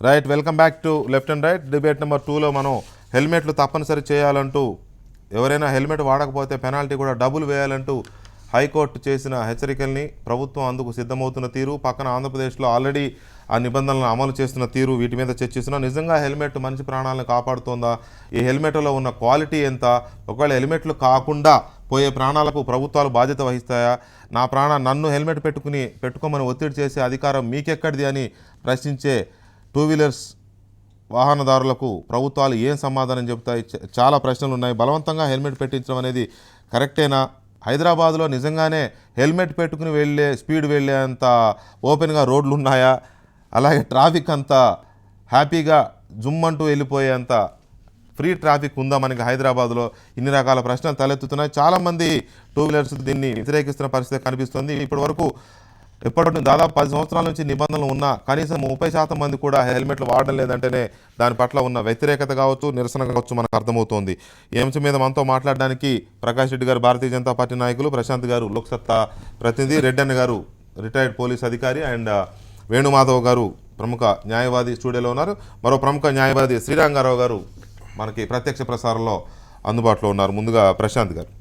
Right, welcome back to left and right. Debate number 2లో మనం హెల్మెట్లు తప్పనిసరి చేయాలంటూ, ఎవరైనా హెల్మెట్ వాడకపోతే పెనాల్టీ కూడా డబుల్ వేయాలంటూ హైకోర్టు చేసిన హెచ్చరికల్ని ప్రభుత్వం అందుకు సిద్ధమవుతున్న తీరు, పక్కన ఆంధ్రప్రదేశ్లో ఆల్రెడీ ఆ నిబంధనలను అమలు చేస్తున్న తీరు, వీటి మీద చర్చిస్తున్నాం. నిజంగా హెల్మెట్ మనిషి ప్రాణాలను కాపాడుతోందా? ఈ హెల్మెట్లో ఉన్న క్వాలిటీ ఎంత? ఒకవేళ హెల్మెట్లు కాకుండా పోయే ప్రాణాలకు ప్రభుత్వాలు బాధ్యత వహిస్తాయా? నన్ను హెల్మెట్ పెట్టుకోమని ఒత్తిడి చేసే అధికారం మీకెక్కడిది అని ప్రశ్నించే టూ వీలర్స్ వాహనదారులకు ప్రభుత్వాలు ఏం సమాధానం చెబుతాయి? చాలా ప్రశ్నలు ఉన్నాయి. బలవంతంగా హెల్మెట్ పెట్టించడం అనేది కరెక్టేనా? హైదరాబాద్లో నిజంగానే హెల్మెట్ పెట్టుకుని స్పీడ్ వెళ్ళే అంత ఓపెన్గా రోడ్లు ఉన్నాయా? అలాగే ట్రాఫిక్ అంతా హ్యాపీగా జుమ్ అంటూ వెళ్ళిపోయేంత ఫ్రీ ట్రాఫిక్ ఉందా మనకి హైదరాబాద్లో? ఇన్ని రకాల ప్రశ్నలు తలెత్తుతున్నాయి. చాలామంది టూ వీలర్స్ దీన్ని వ్యతిరేకిస్తున్న పరిస్థితి కనిపిస్తుంది. ఇప్పటి దాదాపు 10 సంవత్సరాల నుంచి నిబంధనలు ఉన్నా కనీసం 30% మంది కూడా హెల్మెట్లు వాడడం లేదంటేనే దాని పట్ల ఉన్న వ్యతిరేకత కావచ్చు, నిరసన కావచ్చు మనకు అర్థమవుతోంది. ఈ అంశం మీద మనతో మాట్లాడడానికి ప్రకాష్ రెడ్డి గారు భారతీయ జనతా పార్టీ నాయకులు, ప్రశాంత్ గారు లోక్సత్తా ప్రతినిధి, రెడ్డన్న గారు రిటైర్డ్ పోలీస్ అధికారి అండ్ వేణుమాధవ్ గారు ప్రముఖ న్యాయవాది స్టూడియోలో ఉన్నారు. మరో ప్రముఖ న్యాయవాది శ్రీరంగారావు గారు మనకి ప్రత్యక్ష ప్రసారంలో అందుబాటులో ఉన్నారు. ముందుగా ప్రశాంత్ గారు,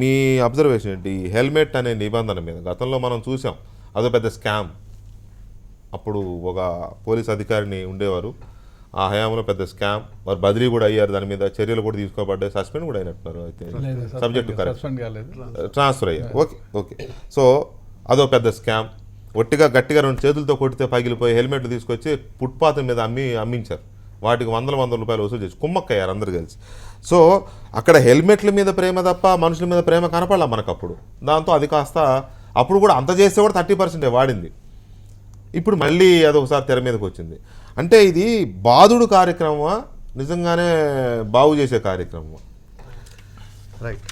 మీ అబ్జర్వేషన్ ఏంటి హెల్మెట్ అనే నిబంధన మీద? గతంలో మనం చూసాం, అదో పెద్ద స్కామ్. అప్పుడు ఒక పోలీస్ అధికారిని ఉండేవారు, ఆ హయాంలో పెద్ద స్కామ్. వారు బదిలీ కూడా అయ్యారు, దాని మీద చర్యలు కూడా తీసుకోబడ్డాయి, సస్పెండ్ కూడా అయినట్టున్నారు. అయితే సబ్జెక్టు కరెక్ట్, ట్రాన్స్ఫర్ అయ్యారు. ఓకే. సో అదో పెద్ద స్కామ్. గట్టిగా 2 చేతులతో కొట్టితే పగిలిపోయి హెల్మెట్లు తీసుకొచ్చి ఫుట్పాత్ మీద అమ్మించారు. వాటికి వందల రూపాయలు వసూలు చేసి కుమ్మక్కయ్యారు అందరు కలిసి. సో అక్కడ హెల్మెట్ల మీద ప్రేమ తప్ప మనుషుల మీద ప్రేమ కనపడాల మనకు అప్పుడు. దాంతో అది కాస్త అప్పుడు కూడా అంత చేస్తే కూడా 30% వాడింది. ఇప్పుడు మళ్ళీ అదొకసారి తెర మీదకి వచ్చింది. అంటే ఇది బాధుడు కార్యక్రమమా, నిజంగానే బాగు చేసే కార్యక్రమమా? రైట్,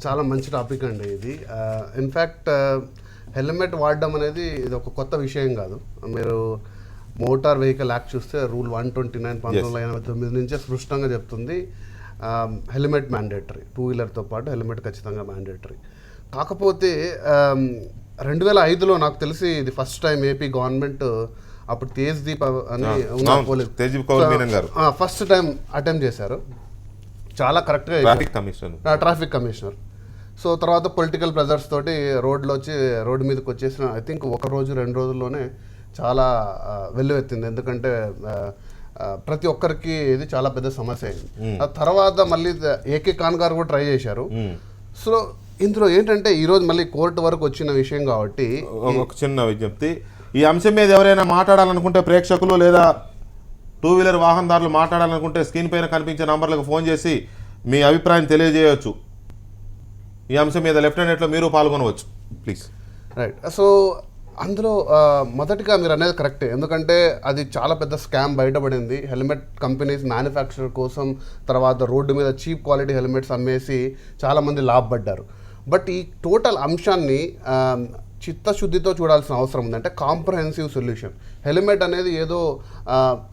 చాలా మంచి టాపిక్ అండి ఇది. ఇన్ఫ్యాక్ట్ హెల్మెట్ వాడడం అనేది ఇది ఒక కొత్త విషయం కాదు. మీరు మోటార్ వెహికల్ యాక్ట్ చూస్తే రూల్ 129 1989 నుంచే స్పష్టంగా చెప్తుంది హెల్మెట్ మ్యాండేటరీ. 2 వీలర్తో పాటు హెల్మెట్ ఖచ్చితంగా మ్యాండేటరీ. కాకపోతే 2005లో నాకు తెలిసి ఇది ఫస్ట్ టైం ఏపీ గవర్నమెంట్, అప్పుడు తేజ్దీప్ అని ఫస్ట్ టైం అటెంప్ట్ చేశారు. చాలా కరెక్ట్గా ట్రాఫిక్ కమిషనర్. సో తర్వాత పొలిటికల్ ప్రెజర్స్ తోటి రోడ్డు మీదకి వచ్చేసిన ఐ థింక్ 1 రోజు 2 రోజుల్లోనే చాలా వెల్లువెత్తింది. ఎందుకంటే ప్రతి ఒక్కరికి ఇది చాలా పెద్ద సమస్య అయింది. ఆ తర్వాత మళ్ళీ ఏకే ఖాన్ గారు కూడా ట్రై చేశారు. సో ఇందులో ఏంటంటే ఈరోజు మళ్ళీ కోర్టు వరకు వచ్చిన విషయం కాబట్టి ఒక చిన్న విజ్ఞప్తి, ఈ అంశం మీద ఎవరైనా మాట్లాడాలనుకుంటే ప్రేక్షకులు లేదా 2 వీలర్ వాహనదారులు మాట్లాడాలనుకుంటే స్క్రీన్ పైన కనిపించే నంబర్లకు ఫోన్ చేసి మీ అభిప్రాయం తెలియజేయవచ్చు. ఈ అంశం మీద లెఫ్ట్ అండ్ రైట్లో మీరు పాల్గొనవచ్చు ప్లీజ్. రైట్, సో అందులో మొదటిగా మీరు అనేది కరెక్టే. ఎందుకంటే అది చాలా పెద్ద స్కామ్ బయటపడింది. హెల్మెట్ కంపెనీస్ మ్యానుఫ్యాక్చర్ కోసం తర్వాత రోడ్డు మీద చీప్ క్వాలిటీ హెల్మెట్స్ అమ్మేసి చాలామంది లాభపడ్డారు. బట్ ఈ టోటల్ అంశాన్ని చిత్తశుద్ధితో చూడాల్సిన అవసరం ఉంది. అంటే కాంప్రహెన్సివ్ సొల్యూషన్. హెల్మెట్ అనేది ఏదో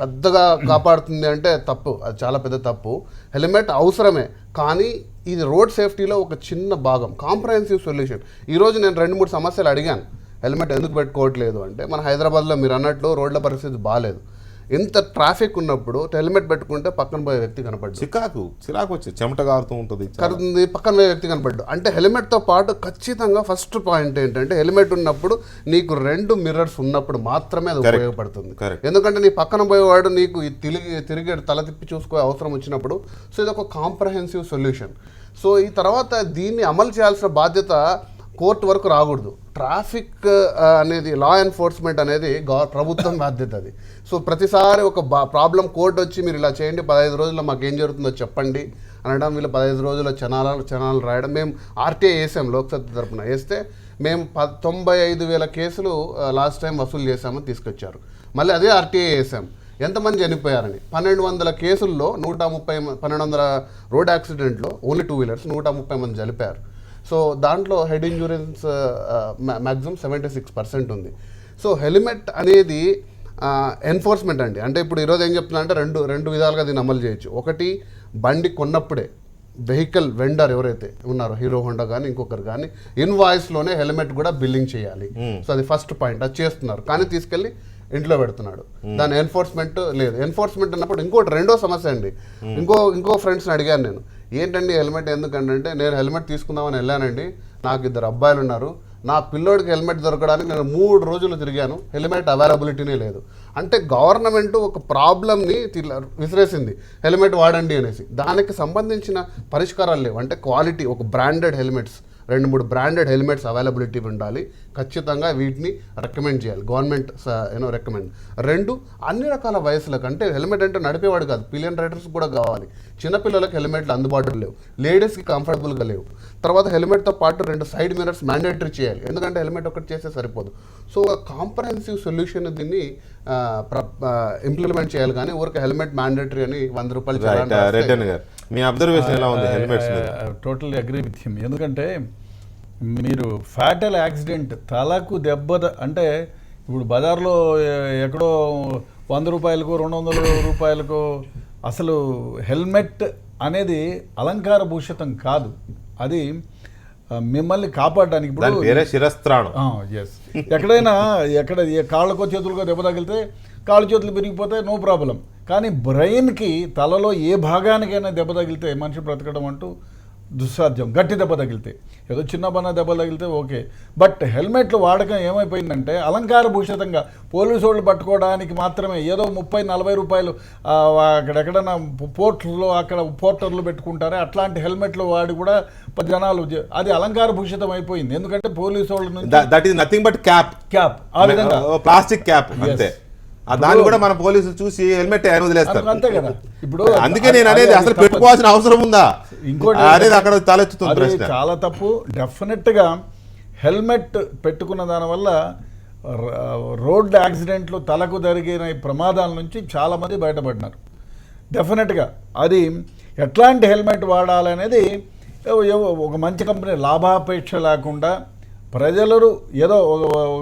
పెద్దగా కాపాడుతుంది అంటే తప్పు, అది చాలా పెద్ద తప్పు. హెల్మెట్ అవసరమే, కానీ ఇది రోడ్ సేఫ్టీలో ఒక చిన్న భాగం. Comprehensive solution. ఈరోజు నేను 2-3 సమస్యలు అడిగాను, హెల్మెట్ ఎందుకు పెట్టుకోవట్లేదు అంటే, మన హైదరాబాద్లో మీరు అన్నట్లు రోడ్ల పరిస్థితి బాగాలేదు. ఎంత ట్రాఫిక్ ఉన్నప్పుడు హెల్మెట్ పెట్టుకుంటే పక్కన పోయే వ్యక్తి కనపడ్డు, చిరాకు వచ్చి చెమట కారుతూ ఉంటుంది, పక్కన పోయే వ్యక్తి కనపడ్డు. అంటే హెల్మెట్తో పాటు ఖచ్చితంగా ఫస్ట్ పాయింట్ ఏంటంటే, హెల్మెట్ ఉన్నప్పుడు నీకు 2 మిర్రర్స్ ఉన్నప్పుడు మాత్రమే అది ఉపయోగపడుతుంది. ఎందుకంటే నీ పక్కన పోయేవాడు నీకు తిరిగి తల తిప్పి చూసుకోే అవసరం వచ్చినప్పుడు. సో ఇది ఒక కాంప్రహెన్సివ్ సొల్యూషన్. సో ఈ తర్వాత దీన్ని అమలు చేయాల్సిన బాధ్యత కోర్టు వరకు రాకూడదు. ట్రాఫిక్ అనేది లా ఎన్ఫోర్స్మెంట్ అనేది ప్రభుత్వం బాధ్యత అది. సో ప్రతిసారి ఒక ప్రాబ్లం కోర్టు వచ్చి మీరు ఇలా చేయండి, 15 రోజుల్లో మాకు ఏం జరుగుతుందో చెప్పండి అనడం, వీళ్ళు 15 రోజుల్లో చనాలు రాయడం. మేము ఆర్టీఐ వేసాం, లోక్సత్తా తరపున వేస్తే మేము 95,000 కేసులు లాస్ట్ టైం వసూలు చేశామని తీసుకొచ్చారు. మళ్ళీ అదే ఆర్టీఐ వేసాం, ఎంతమంది చనిపోయారని. 1200 కేసుల్లో 1200 రోడ్ యాక్సిడెంట్లో ఓన్లీ 2 వీలర్స్ 130 మంది చనిపోయారు. సో దాంట్లో హెడ్ ఇంజూరెన్స్ మ్యాక్సిమం 76% ఉంది. సో హెల్మెట్ అనేది ఎన్ఫోర్స్మెంట్ అండి. అంటే ఇప్పుడు ఈరోజు ఏం చెప్తున్నా అంటే రెండు విధాలుగా దీన్ని అమలు చేయొచ్చు. ఒకటి, బండి కొన్నప్పుడే వెహికల్ వెండర్ ఎవరైతే ఉన్నారో, హీరో హోండా కానీ ఇంకొకరు కానీ, ఇన్వాయిస్లోనే హెల్మెట్ కూడా బిల్లింగ్ చేయాలి. సో అది ఫస్ట్ పాయింట్, అది చేస్తున్నారు. కానీ తీసుకెళ్ళి ఇంట్లో పెడుతున్నాడు. దాని ఎన్ఫోర్స్మెంట్ లేదు. ఎన్ఫోర్స్మెంట్ అన్నప్పుడు ఇంకోటి రెండో సమస్య అండి. ఇంకో ఫ్రెండ్స్ని అడిగాను నేను, ఏంటండి హెల్మెట్ ఎందుకంటే, నేను హెల్మెట్ తీసుకుందామని వెళ్ళానండి, నాకు 2 అబ్బాయిలు ఉన్నారు, నా పిల్లోడికి హెల్మెట్ దొరకడానికి నేను 3 రోజులు తిరిగాను, హెల్మెట్ అవైలబిలిటీనే లేదు. అంటే గవర్నమెంట్ ఒక ప్రాబ్లమ్ని విసిరేసింది, హెల్మెట్ వాడండి అనేసి. దానికి సంబంధించిన పరిష్కారాలు లేవు. అంటే క్వాలిటీ, ఒక branded helmets, 2-3 branded helmets availability ఉండాలి. ఖచ్చితంగా వీటిని రికమెండ్ చేయాలి గవర్నమెంట్, రికమెండ్. 2, అన్ని రకాల వయసులకు, అంటే హెల్మెట్ అంటే నడిపేవాడు కాదు, పిలియన్ రైడర్స్ కూడా కావాలి. చిన్నపిల్లలకు హెల్మెట్లు అందుబాటులో లేవు, లేడీస్కి కంఫర్టబుల్గా లేవు. తర్వాత హెల్మెట్తో పాటు 2 సైడ్ మిరర్స్ మ్యాండేటరీ చేయాలి, ఎందుకంటే హెల్మెట్ ఒకటి చేస్తే సరిపోదు. సో కాంప్రహెన్సివ్ సొల్యూషన్ దీన్ని ఇంప్లిమెంట్ చేయాలి. కానీ ఊరికి హెల్మెట్ మ్యాండేటరీ అని 100 రూపాయలు మీ అబ్జర్వేషన్ ఎలా ఉంది helmets? Totally agree with him. ఎందుకంటే మీరు ఫ్యాటల్ యాక్సిడెంట్, తలకు దెబ్బ అంటే ఇప్పుడు బజార్లో ఎక్కడో 100 రూపాయలకు 200 రూపాయలకు అసలు హెల్మెట్ అనేది అలంకార భూషితం కాదు, అది మిమ్మల్ని కాపాడడానికి. ఇప్పుడు శిరస్త్రాణం. ఎస్, ఎక్కడైనా కాళ్ళకో చేతులకో దెబ్బ తగిలితే కాళ్ళు చేతులు విరిగిపోతాయి, నో ప్రాబ్లం. కానీ బ్రెయిన్కి, తలలో ఏ భాగానికైనా దెబ్బ తగిలితే మనిషి బ్రతకడం అంటూ దుస్సాధ్యం. గట్టి దెబ్బ తగిలితే, ఏదో చిన్న పన్న దెబ్బ తగిలితే ఓకే. బట్ హెల్మెట్లు వాడకం ఏమైపోయిందంటే అలంకార భూషితంగా పోలీసు వాళ్ళు పట్టుకోవడానికి మాత్రమే ఏదో 30-40 రూపాయలు అక్కడెక్కడన్నా పోర్టర్లు, అక్కడ పోర్టర్లు పెట్టుకుంటారే అట్లాంటి హెల్మెట్లు వాడి కూడా జనాలు, అది అలంకార భూషితం అయిపోయింది. ఎందుకంటే పోలీసు వాళ్ళ నుంచి that is nothing but cap, ఆ విధంగా ప్లాస్టిక్ క్యాప్ అంతే. దాన్ని కూడా మన పోలీసులు చూసి హెల్మెట్ వదిలేస్తారు, అంతే కదా. ఇప్పుడు అందుకే నేను అనేది అసలు పెట్టుకోవాల్సిన అవసరం ఉందా ఇంకోటి అనేది అక్కడ తలెత్తుతుంది. చాలా తప్పు. డెఫినెట్గా హెల్మెట్ పెట్టుకున్న దానివల్ల రోడ్ యాక్సిడెంట్లు, తలకు జరిగిన ప్రమాదాల నుంచి చాలామంది బయటపడినారు. డెఫినెట్గా అది ఎట్లాంటి హెల్మెట్ వాడాలనేది ఒక మంచి కంపెనీ లాభాపేక్ష లేకుండా ప్రజలు ఏదో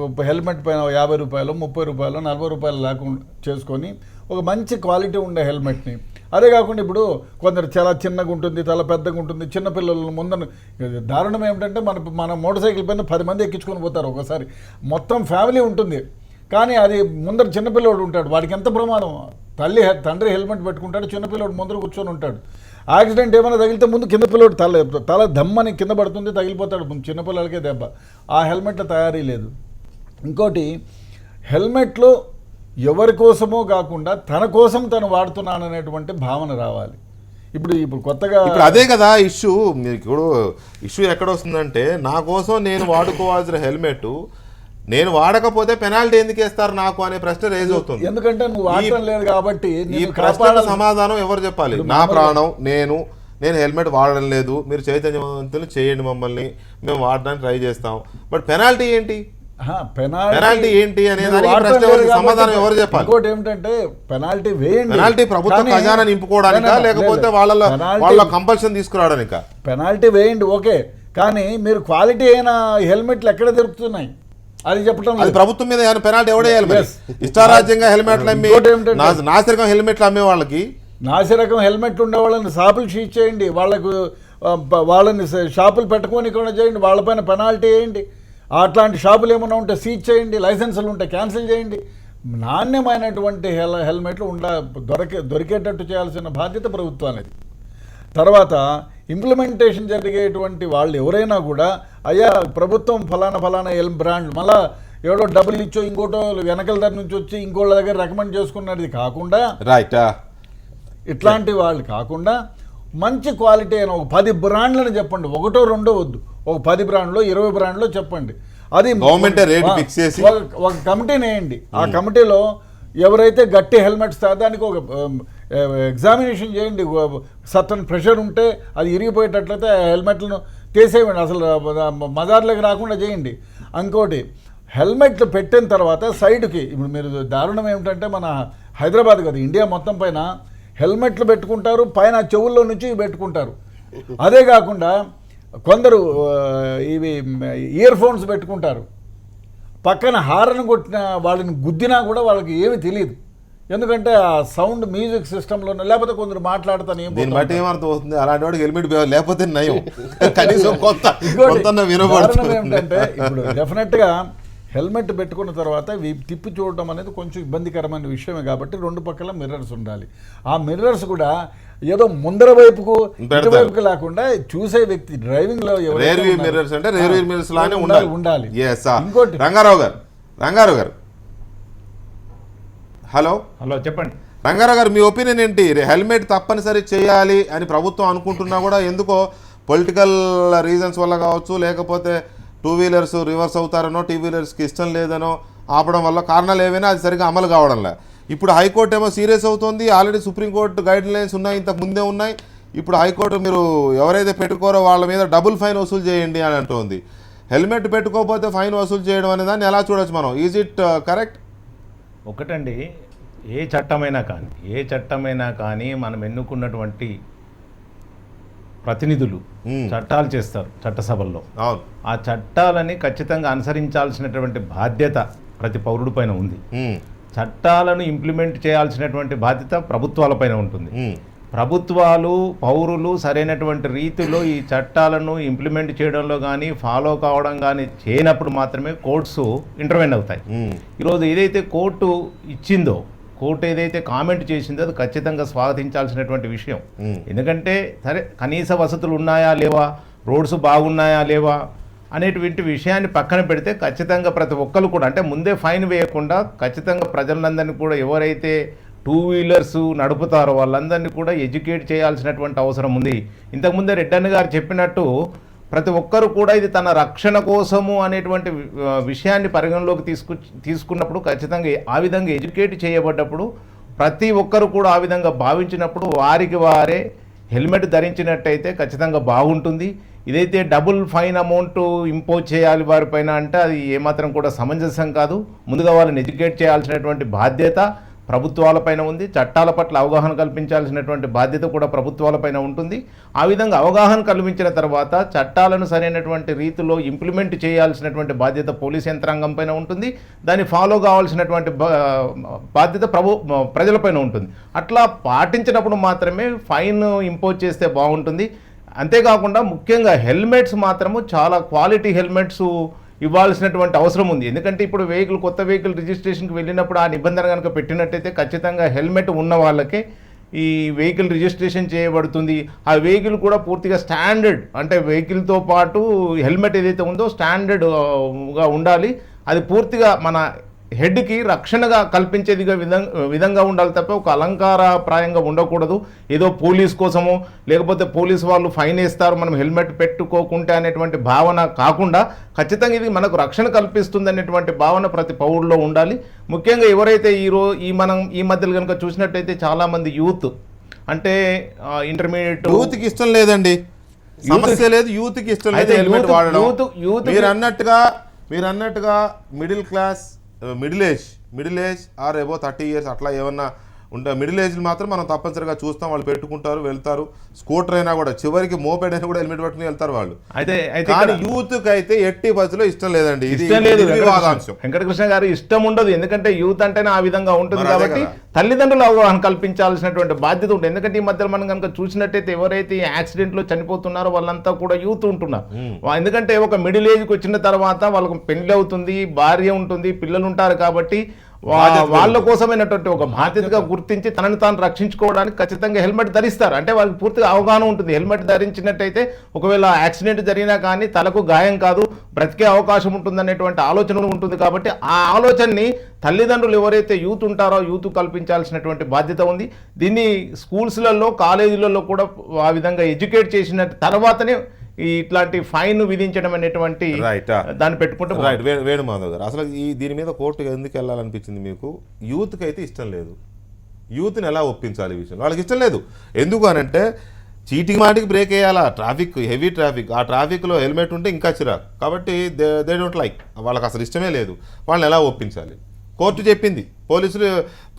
ఒక హెల్మెట్ పైన 50 రూపాయలు 30 రూపాయలు 40 రూపాయలు లేకుండా చేసుకొని ఒక మంచి క్వాలిటీ ఉండే హెల్మెట్ని, అదే కాకుండా ఇప్పుడు కొందరు చాలా చిన్నగా ఉంటుంది, చాలా పెద్దగా ఉంటుంది, చిన్నపిల్లలు ముందర దారుణం ఏమిటంటే మన మోటార్ సైకిల్ పైన 10 మంది ఎక్కించుకొని పోతారు ఒకసారి, మొత్తం ఫ్యామిలీ ఉంటుంది. కానీ అది ముందర చిన్నపిల్లోడు ఉంటాడు, వాడికి ఎంత ప్రమాదం. తండ్రి హెల్మెట్ పెట్టుకుంటాడు, చిన్నపిల్లోడు ముందర కూర్చొని ఉంటాడు. యాక్సిడెంట్ ఏమైనా తగిలితే ముందు కింద పిల్లోడు తల దమ్మని కింద పడుతుంది, తగిలిపోతాడు, చిన్నపిల్లలకే దెబ్బ. ఆ హెల్మెట్ల తయారీ లేదు. ఇంకోటి, హెల్మెట్లో ఎవరి కోసమో కాకుండా తన కోసం తను వాడుతున్నాననేటువంటి భావన రావాలి. ఇప్పుడు కొత్తగా అదే కదా ఇష్యూ. ఇప్పుడు ఇష్యూ ఎక్కడ వస్తుందంటే, నా కోసం నేను వాడుకోవాల్సిన హెల్మెట్ నేను వాడకపోతే పెనాల్టీ ఎందుకు వేస్తారు నాకు అనే ప్రశ్న రేజ్ అవుతుంది. ఎందుకంటే నువ్వు వాడటం లేదు కాబట్టి. ఈ ప్రశ్న సమాధానం ఎవరు చెప్పాలి? నా ప్రాణం, నేను హెల్మెట్ వాడడం లేదు, మీరు చైతన్యవంతులు చేయండి, మమ్మల్ని మేము వాడడానికి ట్రై చేస్తాం, బట్ పెనాల్టీ ఏంటి? పెనాల్టీ ఏంటి అనేది సమాధానం ఎవరు చెప్పాలి? ఇంకోటి ఏమిటంటే పెనాల్టీ వేయండి. పెనాల్టీ ప్రభుత్వం ఖజానా నింపుకోవడానికా లేకపోతే వాళ్ళ కంపల్షన్ తీసుకురావడానికా? పెనాల్టీ వేయండి ఓకే, కానీ మీరు క్వాలిటీ అయిన హెల్మెట్లు ఎక్కడ దొరుకుతున్నాయి అది చెప్పడం. అది ప్రభుత్వం మీద పెనాల్టీ ఎవడేయాలి? ఇష్టారాజ్యంగా హెల్మెట్లు అమ్మి, నాసిరకం హెల్మెట్లు అమ్మే వాళ్ళకి, నాసిరకం హెల్మెట్లు ఉండే వాళ్ళని షాపులు సీజ్ చేయండి, వాళ్ళని షాపులు పెట్టుకోనికుండా చేయండి, వాళ్ళపైన పెనాల్టీ వేయండి. అట్లాంటి షాపులు ఏమైనా ఉంటే సీజ్ చేయండి, లైసెన్సులు ఉంటే క్యాన్సిల్ చేయండి. నాణ్యమైనటువంటి హెల్మెట్లు దొరికేటట్టు చేయాల్సిన బాధ్యత ప్రభుత్వానికి. తర్వాత ఇంప్లిమెంటేషన్ జరిగేటువంటి వాళ్ళు ఎవరైనా కూడా, అయ్యా ప్రభుత్వం ఫలానా బ్రాండ్ మళ్ళా ఎవడో డబ్బులు ఇచ్చో ఇంకోటో వెనకల దగ్గర నుంచి వచ్చి ఇంకోళ్ళ దగ్గర రికమెండ్ చేసుకున్నది కాకుండా, ఇట్లాంటి వాళ్ళు కాకుండా మంచి క్వాలిటీ అయిన ఒక 10 బ్రాండ్లను చెప్పండి, 1-2 వద్దు, ఒక 10 బ్రాండ్లో 20 బ్రాండ్లో చెప్పండి. అది గవర్నమెంట్ రేట్ ఫిక్స్ చేసి ఒక కమిటీని వేయండి. ఆ కమిటీలో ఎవరైతే గట్టి హెల్మెట్స్ దానికి ఒక ఎగ్జామినేషన్ చేయండి. సర్టన్ ప్రెషర్ ఉంటే అది ఇరిగిపోయేటట్లయితే హెల్మెట్లను తీసేయండి, అసలు మజార్లోకి రాకుండా చేయండి. ఇంకోటి, హెల్మెట్లు పెట్టిన తర్వాత సైడ్కి, ఇప్పుడు మీరు దారుణం ఏమిటంటే మన హైదరాబాద్ కదా, ఇండియా మొత్తం పైన హెల్మెట్లు పెట్టుకుంటారు, పైన చెవుల్లో నుంచి పెట్టుకుంటారు. అదే కాకుండా కొందరు ఇవి ఇయర్ ఫోన్స్ పెట్టుకుంటారు, పక్కన హారన్ కొట్టిన వాళ్ళని గుద్దినా కూడా వాళ్ళకి ఏమీ తెలియదు, ఎందుకంటే ఆ సౌండ్ మ్యూజిక్ సిస్టంలోనే. లేకపోతే కొందరు మాట్లాడుతాను, అలాంటి వాడికి హెల్మెట్ లేకపోతే నయం, కనీసం ఏమిటంటే ఇప్పుడు డెఫినెట్గా హెల్మెట్ పెట్టుకున్న తర్వాత తిప్పి చూడటం అనేది కొంచెం ఇబ్బందికరమైన విషయమే కాబట్టి రెండు పక్కల మిర్రర్స్ ఉండాలి. ఆ మిర్రర్స్ కూడా ఏదో ముందర వైపుకు ఇటువైపుకు లేకుండా చూసే వ్యక్తి డ్రైవింగ్ లో రేర్ వ్యూ మిర్రర్స్ అంటే రేర్ వ్యూ మిర్రర్స్ లానే ఉండాలి. ఇంకోటి రంగారావు గారు హలో చెప్పండి రంగారావు గారు, మీ ఒపీనియన్ ఏంటి? హెల్మెట్ తప్పనిసరి చేయాలి అని ప్రభుత్వం అనుకుంటున్నా కూడా ఎందుకో పొలిటికల్ రీజన్స్ వల్ల కావచ్చు, లేకపోతే టూ వీలర్స్ రివర్స్ అవుతారనో, టూ వీలర్స్కి ఇష్టం లేదనో ఆపడం వల్ల కారణాలు ఏవైనా అది సరిగ్గా అమలు కావడంలే. ఇప్పుడు హైకోర్టు ఏమో సీరియస్ అవుతుంది, ఆల్రెడీ సుప్రీంకోర్టు గైడ్ లైన్స్ ఉన్నాయి, ఇంతకు ముందే ఉన్నాయి. ఇప్పుడు హైకోర్టు మీరు ఎవరైతే పెట్టుకోరో వాళ్ళ మీద డబుల్ ఫైన్ వసూలు చేయండి అని అంటుంది. హెల్మెట్ పెట్టుకోకపోతే ఫైన్ వసూలు చేయడం అనే దాన్ని ఎలా చూడొచ్చు మనం? Is it correct? ఒకటండి, ఏ చట్టమైనా కానీ మనం ఎన్నుకున్నటువంటి ప్రతినిధులు చట్టాలు చేస్తారు చట్టసభల్లో. అవును, ఆ చట్టాలని ఖచ్చితంగా అనుసరించాల్సినటువంటి బాధ్యత ప్రతి పౌరుడి పైన ఉంది. చట్టాలను ఇంప్లిమెంట్ చేయాల్సినటువంటి బాధ్యత ప్రభుత్వాలపైన ఉంటుంది. ప్రభుత్వాలు పౌరులు సరైనటువంటి రీతిలో ఈ చట్టాలను ఇంప్లిమెంట్ చేయడంలో కానీ ఫాలో కావడం కానీ చేయనప్పుడు మాత్రమే కోర్ట్స్ ఇంటర్వెన్ అవుతాయి. ఈరోజు ఏదైతే కోర్టు ఇచ్చిందో, కోర్టు ఏదైతే కామెంట్ చేసిందో అది ఖచ్చితంగా స్వాగతించాల్సినటువంటి విషయం. ఎందుకంటే సరే కనీస వసతులు ఉన్నాయా లేవా, రోడ్స్ బాగున్నాయా లేవా అనేటువంటి విషయాన్ని పక్కన పెడితే ఖచ్చితంగా ప్రతి ఒక్కరు కూడా అంటే ముందే ఫైన్ వేయకుండా ఖచ్చితంగా ప్రజలందరినీ కూడా ఎవరైతే టూ వీలర్స్ నడుపుతారో వాళ్ళందరినీ కూడా ఎడ్యుకేట్ చేయాల్సినటువంటి అవసరం ఉంది. ఇంతకుముందే రెడ్డన్న గారు చెప్పినట్టు ప్రతి ఒక్కరు కూడా ఇది తన రక్షణ కోసము అనేటువంటి విషయాన్ని పరిగణలోకి తీసుకున్నప్పుడు ఖచ్చితంగా ఆ విధంగా ఎడ్యుకేట్ చేయబడ్డప్పుడు ప్రతి ఒక్కరు కూడా ఆ విధంగా భావించినప్పుడు వారికి వారే హెల్మెట్ ధరించినట్టయితే ఖచ్చితంగా బాగుంటుంది. ఇదైతే డబుల్ ఫైన్ అమౌంట్ ఇంపోజ్ చేయాలి వారిపైన అంటే అది ఏమాత్రం కూడా సమంజసం కాదు. ముందుగా వాళ్ళని ఎడ్యుకేట్ చేయాల్సినటువంటి బాధ్యత ప్రభుత్వాలపైన ఉంది. చట్టాల పట్ల అవగాహన కల్పించాల్సినటువంటి బాధ్యత కూడా ప్రభుత్వాలపైన ఉంటుంది. ఆ విధంగా అవగాహన కల్పించిన తర్వాత చట్టాలను సరైనటువంటి రీతిలో ఇంప్లిమెంట్ చేయాల్సినటువంటి బాధ్యత పోలీస్ యంత్రాంగం పైన ఉంటుంది. దాన్ని ఫాలో కావాల్సినటువంటి బాధ్యత ప్రజలపైన ఉంటుంది. అట్లా పాటించినప్పుడు మాత్రమే ఫైన్ ఇంపోజ్ చేస్తే బాగుంటుంది. అంతేకాకుండా ముఖ్యంగా హెల్మెట్స్ మాత్రము చాలా క్వాలిటీ హెల్మెట్స్ ఇవ్వాల్సినటువంటి అవసరం ఉంది. ఎందుకంటే ఇప్పుడు కొత్త వెహికల్ రిజిస్ట్రేషన్కి వెళ్ళినప్పుడు ఆ నిబంధన కనుక పెట్టినట్టయితే ఖచ్చితంగా హెల్మెట్ ఉన్న వాళ్ళకే ఈ వెహికల్ రిజిస్ట్రేషన్ చేయబడుతుంది. ఆ వెహికల్ కూడా పూర్తిగా స్టాండర్డ్ అంటే వెహికల్తో పాటు హెల్మెట్ ఏదైతే ఉందో స్టాండర్డ్గా ఉండాలి. అది పూర్తిగా మన హెడ్కి రక్షణగా కల్పించేదిగా విధంగా ఉండాలి తప్ప ఒక అలంకారప్రాయంగా ఉండకూడదు. ఏదో పోలీస్ కోసమో లేకపోతే పోలీసు వాళ్ళు ఫైన్ వేస్తారు మనం హెల్మెట్ పెట్టుకోకుంటే అనేటువంటి భావన కాకుండా ఖచ్చితంగా ఇది మనకు రక్షణ కల్పిస్తుంది అనేటువంటి భావన ప్రతి పౌరుల్లో ఉండాలి. ముఖ్యంగా ఎవరైతే మనం ఈ మధ్యలో కనుక చూసినట్టయితే చాలామంది యూత్ అంటే ఇంటర్మీడియట్ యూత్కి ఇష్టం లేదండి, సమస్య లేదు, యూత్కి ఇష్టం లేదు హెల్మెట్ వాడడం. మీరు అన్నట్టుగా middle class middle age or above 30 years అట్లా ఏమన్నా ఉంటే మిడిల్ ఏజ్ మాత్రం మనం తప్పనిసరిగా చూస్తాం. వాళ్ళు పెట్టుకుంటారు, వెళ్తారు. స్కూటర్ అయినా కూడా చివరికి మోపెడ్ అయినా కూడా హెల్మెట్ పట్టుకుని వెళ్తారు వాళ్ళు. కానీ యూత్ కి అయితే ఎట్టి పరిస్థితిలో ఇష్టం లేదండి. ఇష్టం లేదు వెంకటకృష్ణ గారు, ఇష్టం ఉండదు. ఎందుకంటే యూత్ అంటేనే ఆ విధంగా ఉంటుంది కాబట్టి తల్లిదండ్రులు అవగాహన కల్పించాల్సినటువంటి బాధ్యత ఉంటుంది. ఎందుకంటే ఈ మధ్యలో మనం కనుక చూసినట్టయితే ఎవరైతే యాక్సిడెంట్ లో చనిపోతున్నారో వాళ్ళంతా కూడా యూత్ ఉంటున్నారు. ఎందుకంటే ఒక మిడిల్ ఏజ్కి వచ్చిన తర్వాత వాళ్ళకు పెళ్లి అవుతుంది, భార్య ఉంటుంది, పిల్లలు ఉంటారు కాబట్టి వాళ్ళ కోసమైనటువంటి ఒక బాధ్యతగా గుర్తించి తనని తాను రక్షించుకోవడానికి ఖచ్చితంగా హెల్మెట్ ధరిస్తారు. అంటే వాళ్ళకి పూర్తిగా అవగాహన ఉంటుంది. హెల్మెట్ ధరించినట్టయితే ఒకవేళ యాక్సిడెంట్ జరిగినా కానీ తలకు గాయం కాదు, బ్రతికే అవకాశం ఉంటుందనేటువంటి ఆలోచన ఉంటుంది. కాబట్టి ఆ ఆలోచనని తల్లిదండ్రులు ఎవరైతే యూత్ ఉంటారో యూత్ కల్పించాల్సినటువంటి బాధ్యత ఉంది. దీన్ని స్కూల్స్లలో కాలేజీలలో కూడా ఆ విధంగా ఎడ్యుకేట్ చేసిన తర్వాతనే ఇట్లాంటి ఫైన్ విధించడం అనేటువంటి దాన్ని పెట్టుకుంటే రైట్. వేణుమాధవ్ గారు, అసలు దీని మీద కోర్టుకు ఎందుకు వెళ్ళాలనిపించింది మీకు? యూత్కి అయితే ఇష్టం లేదు. యూత్ని ఎలా ఒప్పించాలి ఈ విషయం? వాళ్ళకి ఇష్టం లేదు. ఎందుకు అనంటే చీటికి మాటికి బ్రేక్ వేయాలా, ట్రాఫిక్ హెవీ ట్రాఫిక్, ఆ ట్రాఫిక్లో హెల్మెట్ ఉంటే ఇంకా చిరాకు. కాబట్టి దే డోంట్ లైక్, వాళ్ళకి అసలు ఇష్టమే లేదు. వాళ్ళని ఎలా ఒప్పించాలి? కోర్టు చెప్పింది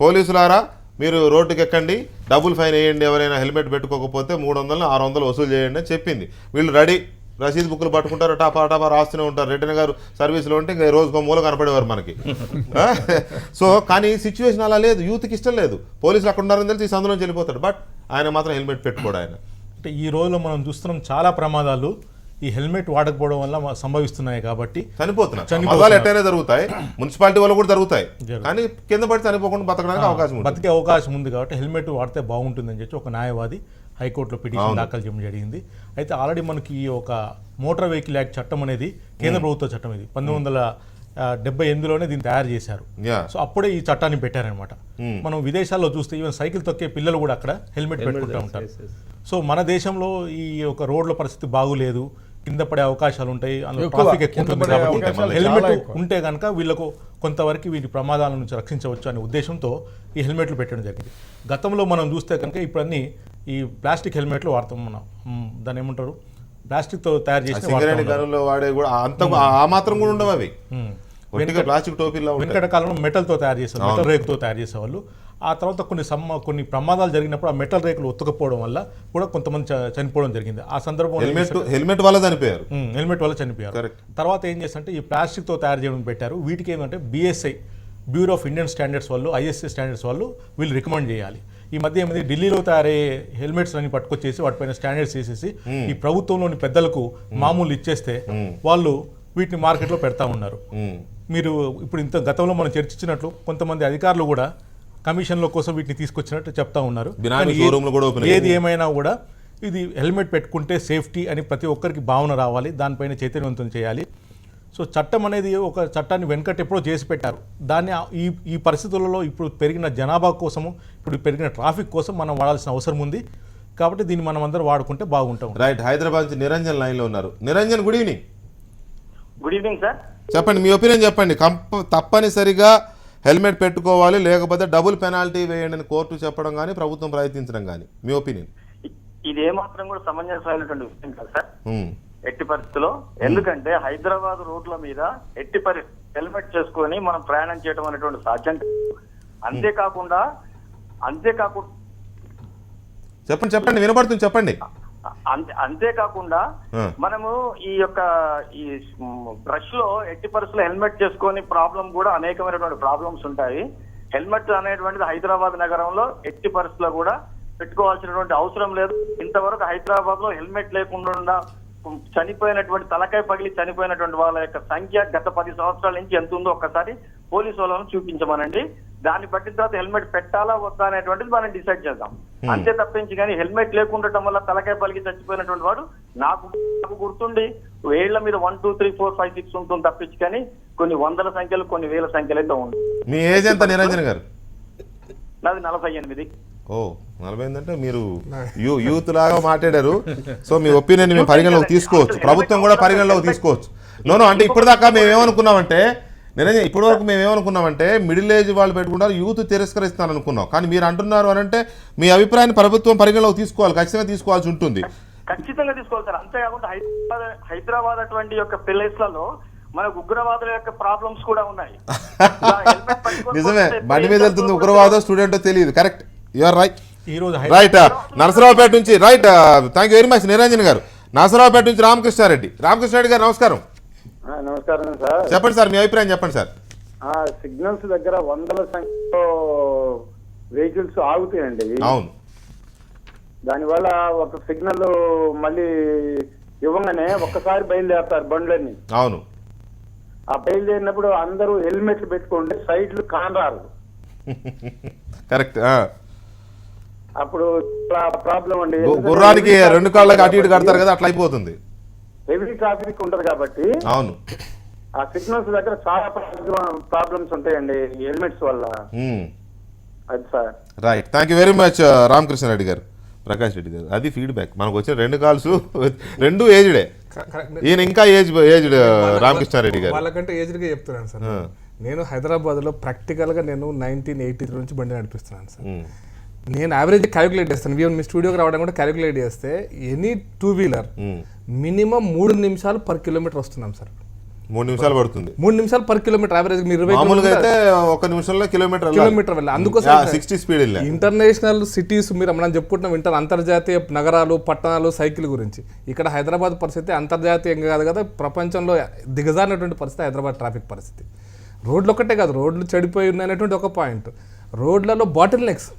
పోలీసులారా మీరు రోడ్డుకి ఎక్కండి, డబుల్ ఫైన్ వేయండి, ఎవరైనా హెల్మెట్ పెట్టుకోకపోతే 300 600 వసూలు చేయండి అని చెప్పింది. వీళ్ళు రెడీ, రసీదు బుక్లు పట్టుకుంటారు, టాపా రాస్తూనే ఉంటారు. రెడ్డి గారు సర్వీస్లో ఉంటే ఇంకా రోజుకో మూల కనపడేవారు మనకి. సో కానీ సిచ్యువేషన్ అలా లేదు. యూత్కి ఇష్టం లేదు. పోలీసులు అక్కడ ఉన్నారని తెలిసి సందులో వెళ్ళిపోతాడు. బట్ ఆయన మాత్రం హెల్మెట్ పెట్టుకోడు. ఆయన అంటే ఈ రోజులో మనం చూస్తున్నాం చాలా ప్రమాదాలు ఈ హెల్మెట్ వాడకపోవడం వల్ల సంభవిస్తున్నాయి కాబట్టి చనిపోతున్నారు. మగాలు ఎట్టైనా జరుగుతాయి, మున్సిపాలిటీ వాళ్ళు కూడా జరుగుతాయి, కానీ కింద పడి చనిపోకుండా బతకడానికి అవకాశం ఉంది. బతికే అవకాశం ఉంది కాబట్టి హెల్మెట్ వాడితే బాగుంటుందని చెప్పి ఒక న్యాయవాది హైకోర్టులో పిటిషన్ దాఖలు చేయడం జరిగింది. అయితే ఆల్రెడీ మనకి ఈ ఒక మోటార్ వెహికల్ యాక్ట్ చట్టం అనేది కేంద్ర ప్రభుత్వ చట్టం, ఇది 1978లోనే దీన్ని తయారు చేశారు. సో అప్పుడే ఈ చట్టాన్ని పెట్టారనమాట. మనం విదేశాల్లో చూస్తే ఈవెన్ సైకిల్ తొక్కే పిల్లలు కూడా అక్కడ హెల్మెట్ పెట్టుకుంటూ ఉంటారు. సో మన దేశంలో ఈ ఒక రోడ్ల పరిస్థితి బాగులేదు, కింద పడే అవకాశాలు ఉంటాయి, ట్రాఫిక్ ఎక్కువ ఉంటుంది కాబట్టి హెల్మెట్ ఉంటే కనుక వీళ్ళకు కొంతవరకు వీటి ప్రమాదాల నుంచి రక్షించవచ్చు అనే ఉద్దేశంతో ఈ హెల్మెట్లు పెట్టడం జరిగింది. గతంలో మనం చూస్తే కనుక ఇప్పుడు అన్ని ఈ ప్లాస్టిక్ హెల్మెట్లు వాడతాం మనం, దాన్ని ఏమంటారు, ప్లాస్టిక్ తో తయారు చేసి వాడే కూడా అంత ఆ మాత్రం కూడా ఉండవు అవి. ప్లాస్టిక్ టోపీలో వెనకటి కాలంలో మెటల్తో తయారు చేసేవాళ్ళు, మెటల్ రేకుతో తయారు చేసేవాళ్ళు. ఆ తర్వాత కొన్ని ప్రమాదాలు జరిగినప్పుడు ఆ మెటల్ రేకులు ఉతకపోవడం వల్ల కూడా కొంతమంది చనిపోవడం జరిగింది. ఆ సందర్భంలో హెల్మెట్ వల్ల చనిపోయారు, హెల్మెట్ వల్ల చనిపోయారు. తర్వాత ఏం చేస్తారంటే ఈ ప్లాస్టిక్తో తయారు చేయడం పెట్టారు. వీటికి ఏమంటే BSI, bureau of Indian standards వాళ్ళు, ISA స్టాండర్డ్స్ వాళ్ళు వీళ్ళు రికమెండ్ చేయాలి. ఈ మధ్య ఏమైంది, ఢిల్లీలో తయారయ్యే హెల్మెట్స్ అన్ని పట్టుకొచ్చేసి వాటిపైన స్టాండర్డ్స్ చేసేసి ఈ ప్రభుత్వంలోని పెద్దలకు మామూలు ఇచ్చేస్తే వాళ్ళు వీటిని మార్కెట్లో పెడతా ఉన్నారు. మీరు ఇప్పుడు ఇంత గతంలో మనం చర్చించినట్లు కొంతమంది అధికారులు కూడా కమిషన్ల కోసం వీటిని తీసుకొచ్చినట్టు చెప్తా ఉన్నారు. ఏది ఏమైనా కూడా ఇది హెల్మెట్ పెట్టుకుంటే సేఫ్టీ అని ప్రతి ఒక్కరికి భావన రావాలి, దానిపైన చైతన్యవంతం చేయాలి. సో చట్టం అనేది ఒక చట్టాన్ని వెనకట ఎప్పుడో చేసి పెట్టారు. దాన్ని ఈ పరిస్థితులలో ఇప్పుడు పెరిగిన జనాభా కోసము, ఇప్పుడు పెరిగిన ట్రాఫిక్ కోసం మనం వాడాల్సిన అవసరం ఉంది. కాబట్టి దీన్ని మనం అందరం వాడుకుంటే బాగుంటాం. రైట్. హైదరాబాద్ నుంచి నిరంజన్ లైన్లో ఉన్నారు. Niranjan, good evening. Good evening sir. చెప్పండి, మీ ఒపీనియన్ చెప్పండి. తప్పనిసరిగా హెల్మెట్ పెట్టుకోవాలి, లేకపోతే డబుల్ పెనాల్టీ వేయండి అని కోర్టు చెప్పడం కానీ ప్రభుత్వం ప్రయత్నించడం కానీ, మీ ఒపీనియన్? ఇది ఏమాత్రం కూడా సమంజసమైనటువంటి విషయం కాదు సార్ ఎట్టి పరిస్థితుల్లో. ఎందుకంటే హైదరాబాద్ రోడ్ల మీద ఎట్టి హెల్మెట్ చేసుకొని మనం ప్రయాణం చేయడం అనేటువంటి సాధ్యం. అంతేకాకుండా చెప్పండి వినపడుతుంది, చెప్పండి. అంతేకాకుండా మనము ఈ బ్రష్ లో ఎట్టి పరిస్థితుల్లో హెల్మెట్ చేసుకొని ప్రాబ్లం కూడా అనేకమైనటువంటి ప్రాబ్లమ్స్ ఉంటాయి. హెల్మెట్ అనేటువంటిది హైదరాబాద్ నగరంలో ఎట్టి పరిస్థితుల్లో కూడా పెట్టుకోవాల్సినటువంటి అవసరం లేదు. ఇంతవరకు హైదరాబాద్ లో హెల్మెట్ లేకుండా చనిపోయినటువంటి, తలకాయ పగిలి చనిపోయినటువంటి వాళ్ళ యొక్క సంఖ్య గత 10 సంవత్సరాల నుంచి ఎంత ఉందో ఒక్కసారి పోలీసు వాళ్ళను చూపించమనండి. దాన్ని బట్టిన తర్వాత హెల్మెట్ పెట్టాలా వద్దా అనేటువంటిది మనం డిసైడ్ చేద్దాం. అంతే తప్పించి కానీ హెల్మెట్ లేకుండటం వల్ల తలకాయ పలికి చచ్చిపోయినటువంటి వాడు నాకు గుర్తుండి వేళ్ల మీద 1, 2, 3, 4, 5, 6 ఉంటుంది తప్పించి కానీ కొన్ని వందల సంఖ్యలు, కొన్ని వేల సంఖ్యలు అయితే ఉంది. మీ ఏజ్ ఎంత నిరంజన్ గారు? నాది 48. ఓ 48 అంటే మీరు యూత్ లాగా మాట్లాడారు. సో మీ ఒపీనియన్ మేము పరిగణలోకి తీసుకోవచ్చు, ప్రభుత్వం కూడా పరిగణలోకి తీసుకోవచ్చు. అంటే ఇప్పటిదాకా మేమేమనుకున్నామంటే నిరంజన్, ఇప్పటి వరకు మేమేమనుకున్నామంటే మిడిల్ ఏజ్ వాళ్ళు పెట్టుకుంటారు, యూత్ తిరస్కరిస్తాను అనుకున్నాం. కానీ మీరు అంటున్నారు అని అంటే మీ అభిప్రాయాన్ని ప్రభుత్వం పరిగణలోకి తీసుకోవాలి, ఖచ్చితంగా తీసుకోవాల్సి ఉంటుంది. ఖచ్చితంగా తీసుకోవాలి సార్. అంతేకాకుండా హైదరాబాద్ అటువంటి యొక్క ప్లేస్లలో మనకు ఉగ్రవాదుల యొక్క ప్రాబ్లమ్స్ కూడా ఉన్నాయి. నిజమే, బండి మీద వెళ్తుంది ఉగ్రవాదం, స్టూడెంట్ తెలియదు. Correct, you're right. Right. Narasaraopet నుంచి right. Thank you very much Niranjan garu. Narasaraopet నుంచి రామకృష్ణారెడ్డి గారు నమస్కారం. నమస్కారం సార్. చెప్పండి సార్, మీ అభిప్రాయం చెప్పండి సార్. సిగ్నల్స్ దగ్గర వందల సంఖ్యలో వెహికల్స్ ఆగుతాయండి. అవును. దానివల్ల ఒక సిగ్నల్ మళ్ళీ ఇవ్వగానే ఒక్కసారి బయలుదేరుతారు బండ్లన్నీ. అవును. ఆ బయలుదేరినప్పుడు అందరూ హెల్మెట్లు పెట్టుకోండి, సైడ్లు కానరారు. కరెక్ట్. అప్పుడు ప్రాబ్లం అండి. గుర్రానికి 2 కాళ్ళకి అటు ఇటు కడతారు కదా, అట్లా అయిపోతుంది. హెవీ ట్రాఫిక్ ఉంటది కాబట్టి అవును ఆ సిగ్నల్స్ దగ్గర చాలా ప్రాబ్లమ్స్ ఉంటాయండి హెల్మెట్స్ వల్ల. అది sir. Right. Thank you very much Ramakrishna Reddy గారు, ప్రకాష్ రెడ్డి గారు. అది ఫీడ్బ్యాక్. మనకు వచ్చిన 2 కాల్స్ 2 ఏజ్డే. ఈయన ఇంకా ఏజ్డ్ రామకృష్ణారెడ్డి గారు. వాళ్ళకంటే ఏజ్డ్గా చెప్తున్నాను సార్. నేను హైదరాబాద్లో ప్రాక్టికల్గా నేను 1983 నుంచి బండి నడిపిస్తున్నాను సార్. నేను యావరేజ్ క్యాలిక్యులేట్ చేస్తాను. మీ స్టూడియోకి రావడం కూడా క్యాలిక్యులేట్ చేస్తే ఎనీ 2 వీలర్ మినిమం 3 నిమిషాలు పర్ కిలోమీటర్ వస్తున్నాం సార్. 3 నిమిషాలు పడుతుంది. 3 నిమిషాలు పర్ కిలోమీటర్ యావరేజ్. మీరు 20 1 నిమిషంలో కిలోమీటర్ వెళ్ళాలి. అందుకోసం 60 స్పీడ్ వెళ్ళాలి. ఇంటర్నేషనల్ సిటీస్ మనం చెప్పుకుంటున్నాం, అంతర్జాతీయ నగరాలు, పట్టణాలు, సైకిల్ గురించి. ఇక్కడ హైదరాబాద్ పరిస్థితి అంతర్జాతీయంగా కాదు కదా, ప్రపంచంలో దిగజారినటువంటి పరిస్థితి హైదరాబాద్ ట్రాఫిక్ పరిస్థితి. రోడ్లు ఒక్కటే కాదు, రోడ్లు చెడిపోయి ఉన్నాయనేటువంటి ఒక పాయింట్. రోడ్లలో బాటిల్ నెక్స్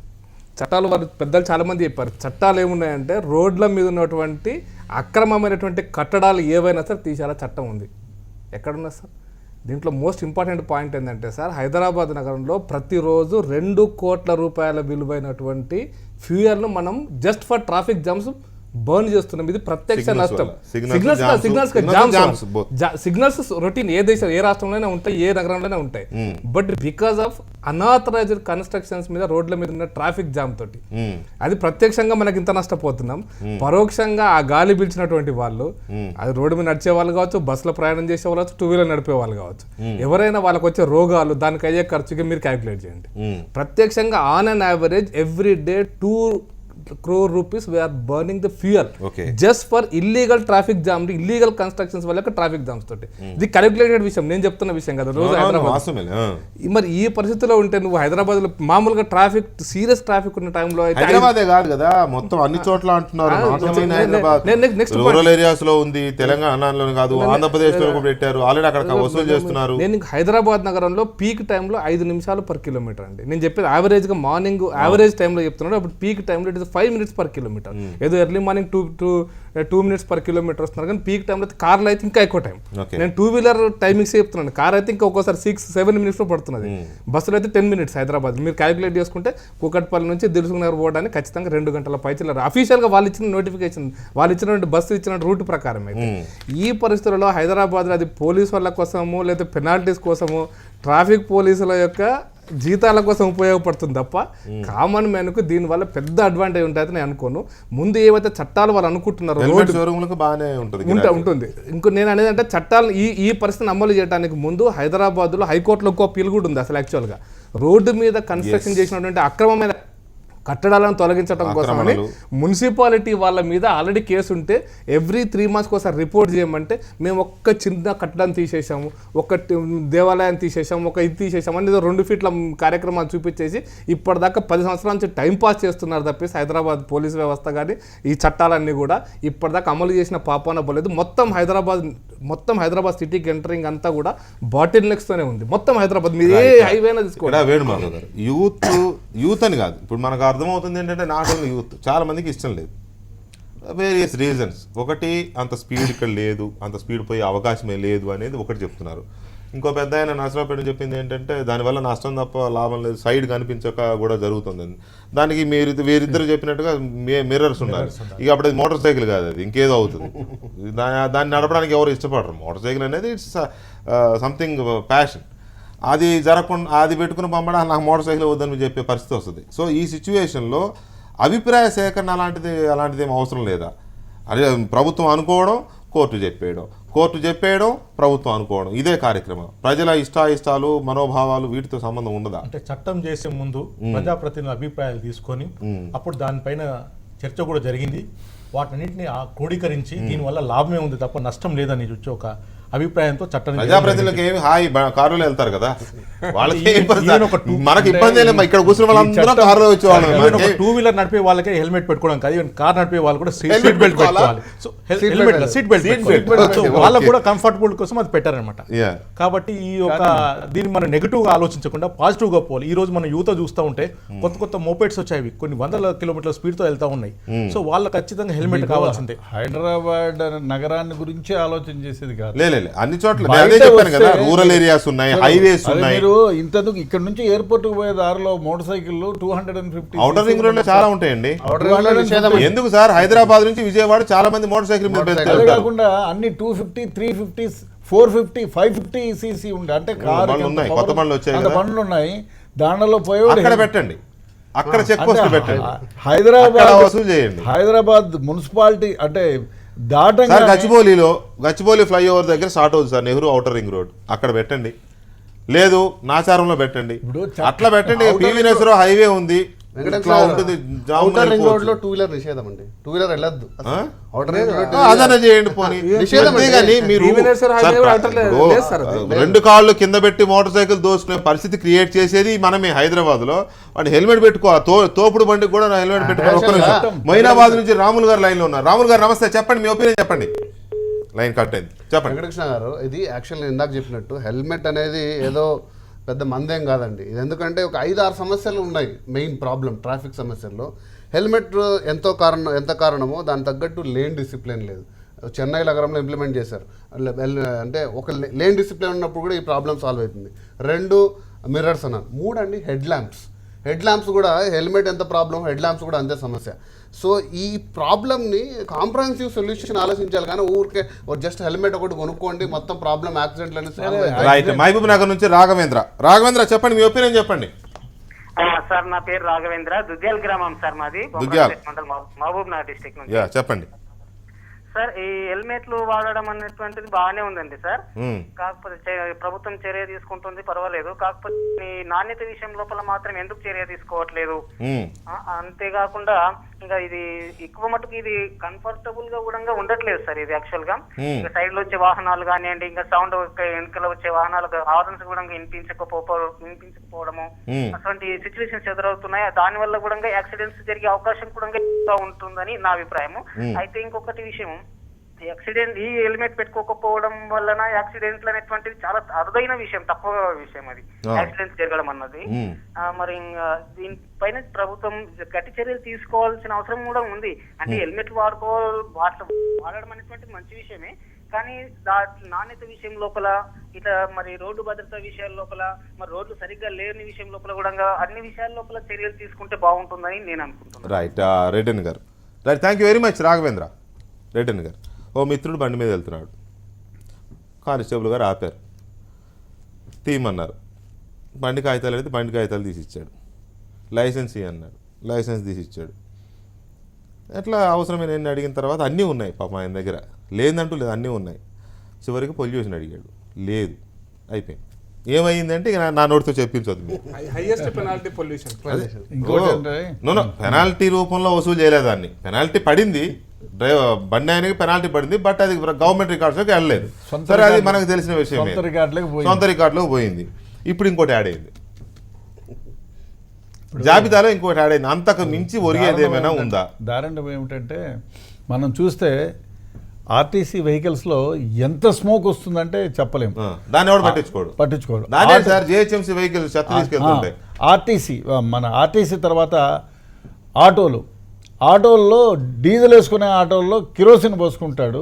చట్టాలు వారు పెద్దలు చాలామంది చెప్పారు. చట్టాలు ఏమున్నాయంటే రోడ్ల మీద ఉన్నటువంటి అక్రమమైనటువంటి కట్టడాలు ఏవైనా సరే తీసేలా చట్టం ఉంది. ఎక్కడున్నా సార్? దీంట్లో మోస్ట్ ఇంపార్టెంట్ పాయింట్ ఏంటంటే సార్, హైదరాబాద్ నగరంలో ప్రతిరోజు 2 కోట్ల రూపాయల విలువైనటువంటి ఫ్యూయల్ను మనం just for traffic jams burn చేస్తున్నాం. ఇది ప్రత్యక్ష నష్టం. సిగ్నల్స్ రొటీన్ ఏ రాష్ట్రంలోనే ఉంటాయి, ఏ నగరంలోనే ఉంటాయి. But because of unauthorised constructions మీద రోడ్ల మీద ఉన్న ట్రాఫిక్ జామ్ తోటి అది ప్రత్యక్షంగా మనకి ఇంత నష్టపోతున్నాం. పరోక్షంగా ఆ గాలి పీల్చినటువంటి వాళ్ళు, అది రోడ్డు మీద నడిచే వాళ్ళు కావచ్చు, బస్సులో ప్రయాణం చేసే వాళ్ళు కావచ్చు, 2 వీలర్ నడిపే వాళ్ళు కావచ్చు, ఎవరైనా వాళ్ళకి వచ్చే రోగాలు, దానికి అయ్యే ఖర్చుకి మీరు క్యాలిక్యులేట్ చేయండి. ప్రత్యక్షంగా on an average every day 2 crore rupees we are burning the fuel just for illegal traffic jam, illegal constructions వల్ల ట్రాఫిక్ జామ్స్ తోటి. ఇది క్యాలిక్యులేటెడ్ విషయం, నేను చెప్తున్న విషయం కదా. రోజు హైదరాబాద్ మరి ఈ పరిస్థితిలో ఉంటే నువ్వు హైదరాబాద్ లో మామూలుగా ట్రాఫిక్, సీరియస్ ట్రాఫిక్ ఉన్న టైంలో హైదరాబాదే కాదు కదా, మొత్తం అన్ని చోట్ల అంటున్నారు. రూరల్ ఏరియాస్ లో ఉంది, తెలంగాణలో కాదు, ఆంధ్రప్రదేశ్ లో పెట్టారు ఆల్రెడీ, అక్కడ వసూలు చేస్తున్నారు. నేను హైదరాబాద్ నగరంలో పీక్ టైంలో 5 నిమిషాలు పర్ కిలోమీటర్ అండి. నేను చెప్పేది యావరేజ్ గా మార్నింగ్ యావరేజ్ టైంలో చెప్తున్నాడు. అప్పుడు పీక్ టైంలో it is 5 minutes per kilometer. ఏదో early morning 2 minutes per kilometer వస్తున్నారు, కానీ పీక్ టైంలో కార్లో అయితే ఇంకా ఎక్కువ టైం. నేను 2 వీలర్ టైమింగ్స్ చెప్తున్నాను, కార్ అయితే ఇంకా ఒక్కోసారి 6-7 minutes లో పడుతున్నది. బస్సులో అయితే 10 minutes. హైదరాబాద్ మీరు క్యాలిక్యులేట్ చేసుకుంటే కూకట్పల్లి నుంచి దిల్సుఖ్నగర్ పోవడానికి ఖచ్చితంగా 2 గంటల పైచిల్లరు. అఫీషియల్గా వాళ్ళు ఇచ్చిన నోటిఫికేషన్, వాళ్ళు ఇచ్చినటువంటి బస్సు ఇచ్చిన రూట్ ప్రకారం అయితే. ఈ పరిస్థితుల్లో హైదరాబాద్లో అది పోలీసు వాళ్ళ కోసము లేదా పెనాల్టీస్ కోసము, ట్రాఫిక్ పోలీసుల యొక్క జీతాల కోసం ఉపయోగపడుతుంది తప్ప కామన్ మ్యాన్కు దీనివల్ల పెద్ద అడ్వాంటేజ్ ఉంటుంది నేను అనుకోను. ముందు ఏవైతే చట్టాలు వాళ్ళు అనుకుంటున్నారో ఉంటుంది. ఇంకో నేను అనేది అంటే చట్టాలు ఈ పరిస్థితిని అమలు చేయడానికి ముందు హైదరాబాద్లో హైకోర్టులో ఒక అప్పీల్ కూడా ఉంది. అసలు యాక్చువల్గా రోడ్డు మీద కన్స్ట్రక్షన్ చేసినటువంటి అక్రమమైన కట్టడాలను తొలగించడం కోసమని మున్సిపాలిటీ వాళ్ళ మీద ఆల్రెడీ కేసు ఉంటే ఎవ్రీ 3 months ఒకసారి రిపోర్ట్ చేయమంటే మేము ఒక్క చిన్న కట్టడాన్ని తీసేసాము, ఒక దేవాలయాన్ని తీసేసాము, ఒక ఇది తీసేసాము అని 2 feet కార్యక్రమాలు చూపించేసి ఇప్పటిదాకా 10 సంవత్సరాల నుంచి టైం పాస్ చేస్తున్నారు తప్పేసి హైదరాబాద్ పోలీస్ వ్యవస్థ కానీ ఈ చట్టాలన్నీ కూడా ఇప్పటిదాకా అమలు చేసిన పాపాన పోలేదు. మొత్తం హైదరాబాద్ సిటీకి ఎంటరింగ్ అంతా కూడా బాటిల్ నెక్స్తోనే ఉంది. మొత్తం హైదరాబాద్ మీరు ఏ హైవేనా తీసుకోండి. యూత్ అని కాదు, ఇప్పుడు మనకు అర్థమవుతుంది ఏంటంటే నాట్ ఓన్లీ యూత్, చాలా మందికి ఇష్టం లేదు, వేరియస్ రీజన్స్. ఒకటి అంత స్పీడ్ ఇక్కడ లేదు, అంత స్పీడ్ పోయే అవకాశమే లేదు అనేది ఒకటి చెప్తున్నారు. ఇంకో పెద్ద ఆయన నర్సరావుపేట చెప్పింది ఏంటంటే దానివల్ల నష్టం తప్ప లాభం లేదు, సైడ్ కనిపించక కూడా జరుగుతుంది. దానికి వీరిద్దరు చెప్పినట్టుగా మిర్రర్స్ ఉన్నారు. ఇక అప్పుడు అది మోటార్ సైకిల్ కాదు, అది ఇంకేదో అవుతుంది. దాన్ని నడపడానికి ఎవరు ఇష్టపడరు. మోటార్ సైకిల్ అనేది ఇట్స్ సంథింగ్ ప్యాషన్. అది జరగకుండా అది పెట్టుకుని పంపడానికి నాకు మోటార్ సైకిల్ వద్దని చెప్పే పరిస్థితి వస్తుంది. సో ఈ సిచ్యువేషన్లో అభిప్రాయ సేకరణ అలాంటిది ఏం అవసరం లేదా? అదే ప్రభుత్వం అనుకోవడం, కోర్టు చెప్పేయడం, ప్రభుత్వం అనుకోవడం, ఇదే కార్యక్రమం. ప్రజల ఇష్టాలు, మనోభావాలు వీటితో సంబంధం ఉండదా? అంటే చట్టం చేసే ముందు ప్రజాప్రతినిధుల అభిప్రాయాలు తీసుకొని అప్పుడు దానిపైన చర్చ కూడా జరిగింది. వాటన్నింటినీ క్రోడీకరించి దీనివల్ల లాభమే ఉంది తప్ప నష్టం లేదని వచ్చి ఒక అభిప్రాయంతో చట్టం. ప్రజాప్రతినిధులకు ఏమి హాయి కారులో వెళ్తారు కదా, వాళ్ళకి మనకి ఇబ్బంది లేదు. ఇక్కడ కూర్చున్న వాళ్ళందరూ కారులో వచ్చేవాళ్ళు. 2 వీలర్ నడిపే వాళ్ళకే హెల్మెట్ పెట్టుకోవడం కాదు, ఈవెన్ కార్ నడిపే వాళ్ళు కూడా సీట్ బెల్ట్ పెట్టుకోవాలి. సీట్ బెల్ట్ వాళ్ళకు కూడా కంఫర్టబుల్ కోసం అది పెట్టారనమాట. కాబట్టి ఈ యొక్క దీన్ని మనం నెగిటివ్ గా ఆలోచించకుండా పాజిటివ్ గా పోవాలి. ఈ రోజు మనం యూత్ చూస్తూ ఉంటే కొత్త మోపెడ్స్ వచ్చాయి, కొన్ని 100 kilometers స్పీడ్ తో వెళ్తా ఉన్నాయి. సో వాళ్ళకి ఖచ్చితంగా హెల్మెట్ కావాల్సిందే. హైదరాబాద్ నగరాన్ని గురించి ఆలోచన చేసేది కాదు, అన్ని చోట్ల చెప్పాను కదా, రూరల్ ఏరియాస్ ఉన్నాయి, హైవేస్ ఉన్నాయి. మీరు ఇంతకు ఇక్కడ నుంచి ఎయిర్పోర్ట్ కు పోయే దారిలో motor cycle 250 outer ring road లో చాలా ఉంటాయండి. ఎందుకు సార్, హైదరాబాద్ నుంచి విజయవాడ చాలా మంది మోటార్ సైకిల్ మీద కాకుండా అన్ని 250, 350, 450, 550 cc ఉండే అంటే కొత్త బండ్లు వచ్చాయి, బండ్లు ఉన్నాయి. దానిలో పోయి అక్కడ పెట్టండి, అక్కడ చెక్ పోస్ట్ పెట్టండి, హైదరాబాద్ మున్సిపాలిటీ అంటే గచ్చిబౌలి ఫ్లైఓవర్ దగ్గర స్టార్ట్ అవుతుంది sir, Nehru outer ring road, అక్కడ పెట్టండి. లేదు నాచారంలో పెట్టండి, అట్లా పెట్టండి. పివి నరసరావు హైవే ఉంది, అదన చేయండి. పోనీ రెండు కాళ్ళు కింద పెట్టి మోటార్ సైకిల్ దోసుకునే పరిస్థితి క్రియేట్ చేసేది మనమే హైదరాబాద్ లో. వాడు హెల్మెట్ పెట్టుకోవాలి, తోపుడు బండికి కూడా హెల్మెట్ పెట్టుకోవాలి. మొయినాబాద్ నుంచి రాములు గారు లైన్ లో ఉన్నారు. రాములు గారు నమస్తే, చెప్పండి మీ ఒపీనియన్ చెప్పండి. లైన్ కట్ అయింది, చెప్పండి. వెంకటకృష్ణ గారు, ఇది యాక్చువల్లీ ఇందాక చెప్పినట్టు హెల్మెట్ అనేది ఏదో పెద్ద మందేం కాదండి. ఇది ఎందుకంటే ఒక 5-6 సమస్యలు ఉన్నాయి. మెయిన్ ప్రాబ్లం ట్రాఫిక్ సమస్యల్లో హెల్మెట్ ఎంత కారణమో దాని తగ్గట్టు లేన్ డిసిప్లిన్ లేదు. చెన్నై నగరంలో ఇంప్లిమెంట్ చేశారు. అంటే ఒక లేన్ డిసిప్లిన్ ఉన్నప్పుడు కూడా ఈ ప్రాబ్లం సాల్వ్ అవుతుంది. 2 మిర్రర్స్ అన్నారు. 3 అండి హెడ్ ల్యాంప్స్ కూడా హెల్మెట్ ఎంత ప్రాబ్లం, హెడ్ ల్యాంప్స్ కూడా అంతే సమస్య. సో ఈ ప్రాబ్లమ్ని కాంప్రహెన్సివ్ సొల్యూషన్ ఆలోచించాలి, కానీ ఊరికే జస్ట్ హెల్మెట్ ఒకటి కొనుక్కోండి మొత్తం ప్రాబ్లం యాక్సిడెంట్లని సాల్వ్ అవుతాయి. రైట్, మహబూబ్ నగర్ నుంచి రాఘవేంద్ర చెప్పండి, మీ ఒపీనియన్ చెప్పండి. సార్ నా పేరు రాఘవేంద్ర, దుగ్గ్యాల గ్రామం సార్ మాది, దుగ్గ్యాల మహబూబ్ నగర్ డిస్ట్రిక్ట్ నుంచి. చెప్పండి సార్. ఈ హెల్మెట్లు వాడడం అనేటువంటిది బాగానే ఉందండి సార్, కాకపోతే ప్రభుత్వం చర్య తీసుకుంటుంది పర్వాలేదు, కాకపోతే ఈ నాణ్యత విషయం లోపల మాత్రం ఎందుకు చర్య తీసుకోవట్లేదు. అంతేకాకుండా ఇంకా ఇది ఎక్కువ మటుకు ఇది కంఫర్టబుల్ గా కూడా ఉండట్లేదు సార్. ఇది యాక్చువల్ గా ఇంకా సైడ్ లో వచ్చే వాహనాలు కానివ్వండి, ఇంకా సౌండ్ వెనుకలో వచ్చే వాహనాలు హార్న్స్ కూడా వినిపించకపోవడము, అటువంటి సిచ్యువేషన్స్ ఎదురవుతున్నాయి. దాని వల్ల కూడా యాక్సిడెంట్స్ జరిగే అవకాశం కూడా ఉంటుందని నా అభిప్రాయం. అయితే ఇంకొకటి విషయం, యాక్సిడెంట్ ఈ హెల్మెట్ పెట్టుకోకపోవడం వలన యాక్సిడెంట్లు అనేటువంటిది చాలా అరుదైన విషయం, తక్కువ విషయం అది యాక్సిడెంట్స్ జరగడం అన్నది. మరి దీనిపైన ప్రభుత్వం గట్టి చర్యలు తీసుకోవాల్సిన అవసరం కూడా ఉంది. అంటే హెల్మెట్ వాడడం అనేటువంటిది మంచి విషయమే, కానీ నాణ్యత విషయం లోపల ఇట్లా మరి రోడ్డు భద్రత విషయాల లోపల, మరి రోడ్లు సరిగ్గా లేని విషయం లోపల కూడా అన్ని విషయాల లోపల చర్యలు తీసుకుంటే బాగుంటుందని నేను అనుకుంటున్నాను. Right, Reddan garu. Right, thank you very much Raghavendra. Reddan garu, ఓ మిత్రుడు బండి మీద వెళ్తున్నాడు, కానిస్టేబుల్ గారు ఆపారు, తీయమన్నారు. బండి కాగితాలు అయితే బండి కాగితాలు తీసిచ్చాడు. లైసెన్స్ అన్నాడు, లైసెన్స్ తీసిచ్చాడు. ఎట్లా అవసరమైన ఎన్ని అడిగిన తర్వాత అన్నీ ఉన్నాయి పాపం ఆయన దగ్గర, లేదంటూ లేదు, అన్నీ ఉన్నాయి. చివరికి పొల్యూషన్ అడిగాడు, లేదు, అయిపోయింది. ఏమైందంటే ఇక నా నోటితో చెప్పించదు మీరు. Highest penalty pollution. పెనాల్టీ రూపంలో వసూలు చేయలేదు దాన్ని. పెనాల్టీ పడింది, బండి ఆయనకి పెనాల్టీ పడింది, బట్ అది గవర్నమెంట్ రికార్డ్స్లోకి వెళ్ళలేదు. సరే, అది మనకు తెలిసిన విషయం, సొంత రికార్డులోకి పోయింది. ఇప్పుడు ఇంకోటి యాడ్ అయింది, జాబితాలో ఇంకోటి యాడ్ అయింది. అంతకు మించి ఒరిగేది ఏమైనా ఉందా? దారుణం ఏమిటంటే మనం చూస్తే ఆర్టీసీ వెహికల్స్లో ఎంత స్మోక్ వస్తుందంటే చెప్పలేము. దాన్ని ఎవరు పట్టించుకోడు. సార్ జిహెచ్ఎంసీ వెహికల్స్ చెత్త తీసుకెళ్తుంటాయి. మన ఆర్టీసీ తర్వాత ఆటోల్లో డీజిల్ వేసుకునే ఆటోల్లో కిరోసిన్ పోసుకుంటాడు.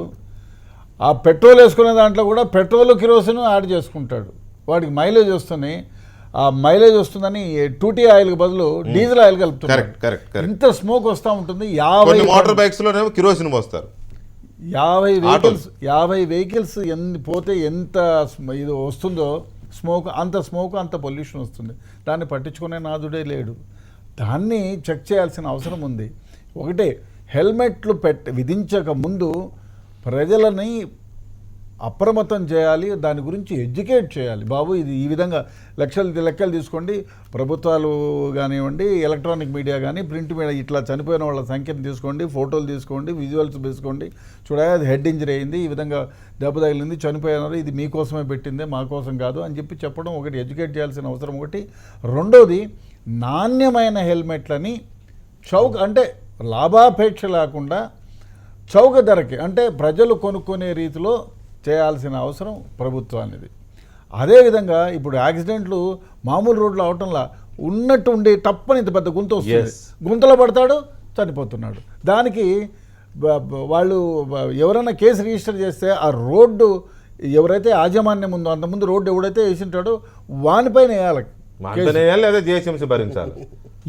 ఆ పెట్రోల్ వేసుకునే దాంట్లో కూడా పెట్రోల్ కిరోసిన్ యాడ్ చేసుకుంటాడు. వాడికి మైలేజ్ వస్తుంది. ఆ మైలేజ్ వస్తుందని 2T ఆయిల్కి బదులు డీజిల్ ఆయిల్ కలుపుతున్నారు. ఇంత స్మోక్ వస్తూ ఉంటుంది. 50 మోటార్ బైక్స్ లో కిరోసిన్ పోస్తారు. 50 వెహికల్స్ పోతే ఎంత ఇది వస్తుందో స్మోక్, అంత పొల్యూషన్ వస్తుంది. దాన్ని పట్టించుకునే నాదుడే లేడు. దాన్ని చెక్ చేయాల్సిన అవసరం ఉంది. ఒకటే, హెల్మెట్లు విధించక ముందు ప్రజలని అప్రమత్తం చేయాలి, దాని గురించి ఎడ్యుకేట్ చేయాలి. బాబు ఇది ఈ విధంగా లెక్కలు తీసుకోండి, ప్రభుత్వాలు కానివ్వండి, ఎలక్ట్రానిక్ మీడియా కానీ, ప్రింట్ మీడియా, ఇట్లా చనిపోయిన వాళ్ళ సంఖ్యను తీసుకోండి, ఫోటోలు తీసుకోండి, విజువల్స్ తీసుకోండి, చూడాలి అది హెడ్ ఇంజరీ అయింది, ఈ విధంగా దెబ్బ తగిలింది, చనిపోయినారు, ఇది మీకోసమే పెట్టిందే, మా కోసం కాదు అని చెప్పడం ఒకటి, ఎడ్యుకేట్ చేయాల్సిన అవసరం ఒకటి. రెండోది, నాణ్యమైన హెల్మెట్లని అంటే లాభాపేక్ష లేకుండా చౌక ధరకి, అంటే ప్రజలు కొనుక్కునే రీతిలో చేయాల్సిన అవసరం ప్రభుత్వానిది. అదేవిధంగా ఇప్పుడు యాక్సిడెంట్లు మామూలు రోడ్లు అవటంలా ఉన్నట్టు ఉండి టప్పని ఇంత పెద్ద గుంత వస్తుంది, గుంతలో పడతాడు, చనిపోతున్నాడు. దానికి వాళ్ళు ఎవరైనా కేసు రిజిస్టర్ చేస్తే ఆ రోడ్డు ఎవరైతే యాజమాన్యం ఉందో, అంతకుముందు రోడ్డు ఎవడైతే వేసింటాడో వానిపైన వేయాలి, భరించాలి.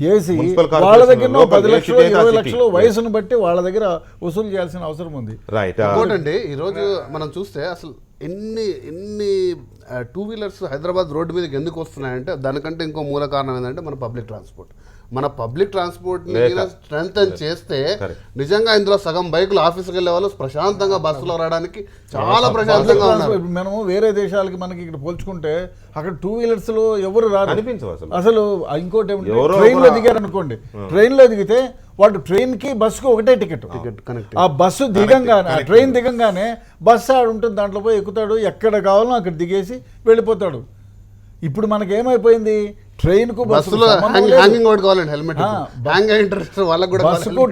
ఏసీ వాళ్ళ దగ్గర 10 లక్షలు 20 లక్షలు వయసును బట్టి వాళ్ళ దగ్గర వసూలు చేయాల్సిన అవసరం ఉంది. ఇంకోటండి, ఈరోజు మనం చూస్తే అసలు ఎన్ని 2 వీలర్స్ హైదరాబాద్ రోడ్డు మీదకి ఎందుకు వస్తున్నాయంటే దానికంటే ఇంకో మూల కారణం ఏంటంటే మన పబ్లిక్ ట్రాన్స్పోర్ట్ స్ట్రెంథెన్ చేస్తే నిజంగా ఇందులో సగం బైకులు ఆఫీస్కి వెళ్ళే వాళ్ళు ప్రశాంతంగా బస్సులో రావడానికి చాలా ప్రశాంతంగా ఉన్నారు. మనము వేరే దేశాలకి మనకి ఇక్కడ పోల్చుకుంటే అక్కడ 2 వీలర్స్ లో ఎవరు రారు అసలు. ఇంకోటి ట్రైన్ లో దిగారు అనుకోండి, ట్రైన్ లో దిగితే వాడు ట్రైన్ కి బస్సుకు ఒకటే టికెట్. ఆ బస్సు దిగంగానే, ఆ ట్రైన్ దిగంగానే బస్సు ఆడు ఉంటుంది, దాంట్లో పోయి ఎక్కుతాడు, ఎక్కడ కావాలో అక్కడ దిగేసి వెళ్ళిపోతాడు. ఇప్పుడు మనకేమైపోయింది, ట్రైన్కు బస్సుకు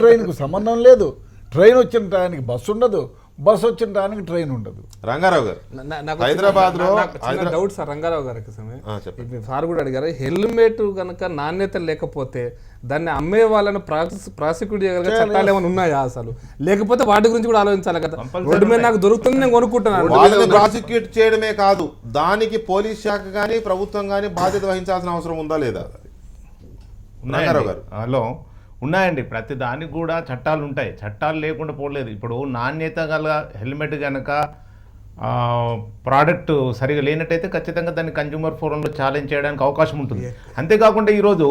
ట్రైన్కు సంబంధం లేదు. ట్రైన్ వచ్చిన టయానికి బస్సు ఉండదు, బస్ వచ్చిన దానికి ట్రైన్ ఉండదు. రంగారావు గారు నాకు హైదరాబాద్లో చిన్న డౌట్ సార్ రంగారావు గారికి సమయం చెప్పండి. సార్ కూడా అడిగారు, హెల్మెట్ కనుక నాణ్యత లేకపోతే దాన్ని అమ్మే వాళ్ళని ప్రాసిక్యూట్ చేయగలిగే చట్టాలు ఏమైనా ఉన్నాయా అసలు? లేకపోతే వాటి గురించి కూడా ఆలోచించాలి కదా. రోడ్డు మీద నాకు దొరుకుతుంది, నేను కొనుక్కుంటున్నాను. వాళ్ళని ప్రాసిక్యూట్ చేయడమే కాదు, దానికి పోలీస్ శాఖ కానీ ప్రభుత్వం కానీ బాధ్యత వహించాల్సిన అవసరం ఉందా లేదా? రంగారావు గారు హలో, ఉన్నాయండి. ప్రతి దానికి కూడా చట్టాలు ఉంటాయి. చట్టాలు లేకుండా పోలేదు. ఇప్పుడు నాణ్యత గల హెల్మెట్ కనుక ప్రోడక్ట్ సరిగా లేనట్టయితే ఖచ్చితంగా దాన్ని కన్జ్యూమర్ ఫోరంలో ఛాలెంజ్ చేయడానికి అవకాశం ఉంటుంది. అంతేకాకుండా ఈరోజు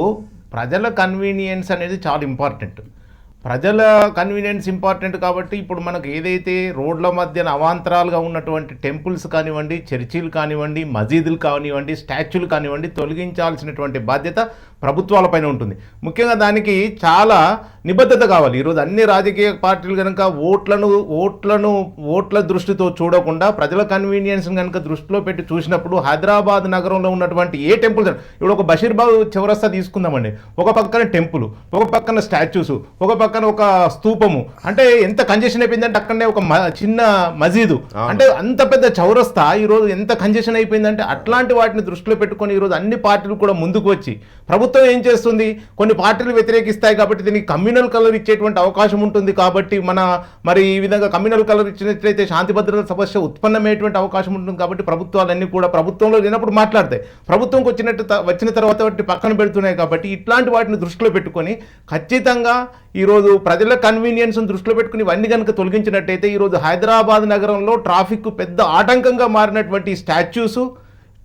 ప్రజల కన్వీనియన్స్ అనేది చాలా ఇంపార్టెంట్. ప్రజల కన్వీనియన్స్ ఇంపార్టెంట్ కాబట్టి ఇప్పుడు మనకు ఏదైతే రోడ్ల మధ్యన అవాంతరాలుగా ఉన్నటువంటి టెంపుల్స్ కానివ్వండి, చర్చిలు కానివ్వండి, మసీదులు కానివ్వండి, స్టాచ్యూలు కానివ్వండి, తొలగించాల్సినటువంటి బాధ్యత ప్రభుత్వాలపైన ఉంటుంది. ముఖ్యంగా దానికి చాలా నిబద్ధత కావాలి. ఈరోజు అన్ని రాజకీయ పార్టీలు కనుక ఓట్ల దృష్టితో చూడకుండా ప్రజల కన్వీనియన్స్ కనుక దృష్టిలో పెట్టి చూసినప్పుడు హైదరాబాద్ నగరంలో ఉన్నటువంటి ఏ టెంపుల్స్, ఇప్పుడు ఒక బషీర్బాగ్ చౌరస్తా తీసుకుందామండి, ఒక పక్కన టెంపుల్, ఒక పక్కన స్టాచ్యూస్, ఒక పక్కన ఒక స్తూపము, అంటే ఎంత కంజెషన్ అయిపోయిందంటే అక్కడనే ఒక చిన్న మసీదు, అంటే అంత పెద్ద చౌరస్తా ఈరోజు ఎంత కంజెషన్ అయిపోయిందంటే అట్లాంటి వాటిని దృష్టిలో పెట్టుకొని ఈరోజు అన్ని పార్టీలు కూడా ముందుకు వచ్చి ప్రభుత్వం ఏం చేస్తుంది, కొన్ని పార్టీలు వ్యతిరేకిస్తాయి కాబట్టి దీనికి కమ్యూనల్ కలర్ ఇచ్చేటువంటి అవకాశం ఉంటుంది. కాబట్టి మరి ఈ విధంగా కమ్యూనల్ కలర్ ఇచ్చినట్లయితే శాంతి భద్రత సమస్య ఉత్పన్నమయ్యేటువంటి అవకాశం ఉంటుంది. కాబట్టి ప్రభుత్వాలన్నీ కూడా ప్రభుత్వంలో లేనప్పుడు మాట్లాడతాయి, ప్రభుత్వంకి వచ్చిన తర్వాత వాటిని పక్కన పెడుతున్నాయి. కాబట్టి ఇట్లాంటి వాటిని దృష్టిలో పెట్టుకొని ఖచ్చితంగా ఈరోజు ప్రజల కన్వీనియన్స్ దృష్టిలో పెట్టుకుని ఇవన్నీ కనుక తొలగించినట్టయితే ఈరోజు హైదరాబాద్ నగరంలో ట్రాఫిక్ పెద్ద ఆటంకంగా మారినటువంటి స్టాచ్యూస్,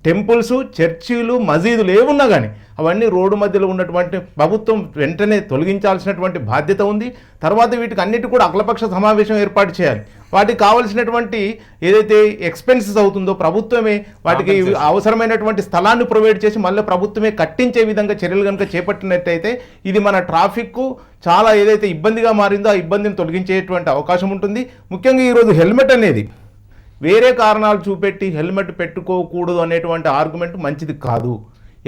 టెంపుల్స్, చర్చీలు, మసీదులు ఏమున్నా కానీ అవన్నీ రోడ్డు మధ్యలో ఉన్నటువంటి ప్రభుత్వం వెంటనే తొలగించాల్సినటువంటి బాధ్యత ఉంది. తర్వాత వీటికి అన్నిటి కూడా అఖిలపక్ష సమావేశం ఏర్పాటు చేయాలి. వాటికి కావాల్సినటువంటి ఏదైతే ఎక్స్పెన్సెస్ అవుతుందో ప్రభుత్వమే వాటికి అవసరమైనటువంటి స్థలాన్ని ప్రొవైడ్ చేసి మళ్ళీ ప్రభుత్వమే కట్టించే విధంగా చర్యలు కనుక చేపట్టినట్టయితే ఇది మన ట్రాఫిక్కు చాలా ఏదైతే ఇబ్బందిగా మారిందో ఆ ఇబ్బందిని తొలగించేటువంటి అవకాశం ఉంటుంది. ముఖ్యంగా ఈరోజు హెల్మెట్ అనేది వేరే కారణాలు చూపెట్టి హెల్మెట్ పెట్టుకోకూడదు అనేటువంటి ఆర్గ్యుమెంట్ మంచిది కాదు.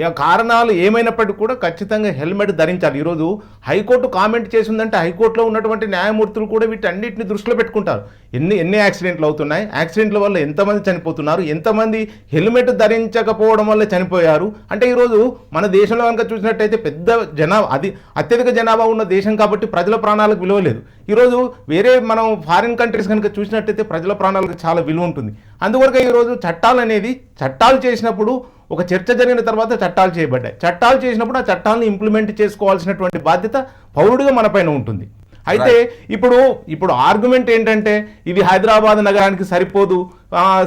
ఇక కారణాలు ఏమైనప్పటికీ కూడా ఖచ్చితంగా హెల్మెట్ ధరించాలి. ఈరోజు హైకోర్టు కామెంట్ చేసిందంటే హైకోర్టులో ఉన్నటువంటి న్యాయమూర్తులు కూడా వీటన్నిటిని దృష్టిలో పెట్టుకుంటారు. ఎన్ని యాక్సిడెంట్లు అవుతున్నాయి, యాక్సిడెంట్ల వల్ల ఎంతమంది చనిపోతున్నారు, ఎంతమంది హెల్మెట్ ధరించకపోవడం వల్ల చనిపోయారు. అంటే ఈరోజు మన దేశంలో కనుక చూసినట్టయితే పెద్ద అత్యధిక జనాభా ఉన్న దేశం కాబట్టి ప్రజల ప్రాణాలకు విలువ లేదు. ఈరోజు వేరే మనం ఫారిన్ కంట్రీస్ కనుక చూసినట్టయితే ప్రజల ప్రాణాలకు చాలా విలువ ఉంటుంది. అందువరకు ఈరోజు చట్టాలు చేసినప్పుడు ఒక చర్చ జరిగిన తర్వాత చట్టాలు చేయబడ్డాయి. చట్టాలు చేసినప్పుడు ఆ చట్టాలను ఇంప్లిమెంట్ చేసుకోవాల్సినటువంటి బాధ్యత పౌరుడిగా మన పైన ఉంటుంది. అయితే ఇప్పుడు ఆర్గ్యుమెంట్ ఏంటంటే ఇది హైదరాబాద్ నగరానికి సరిపోదు,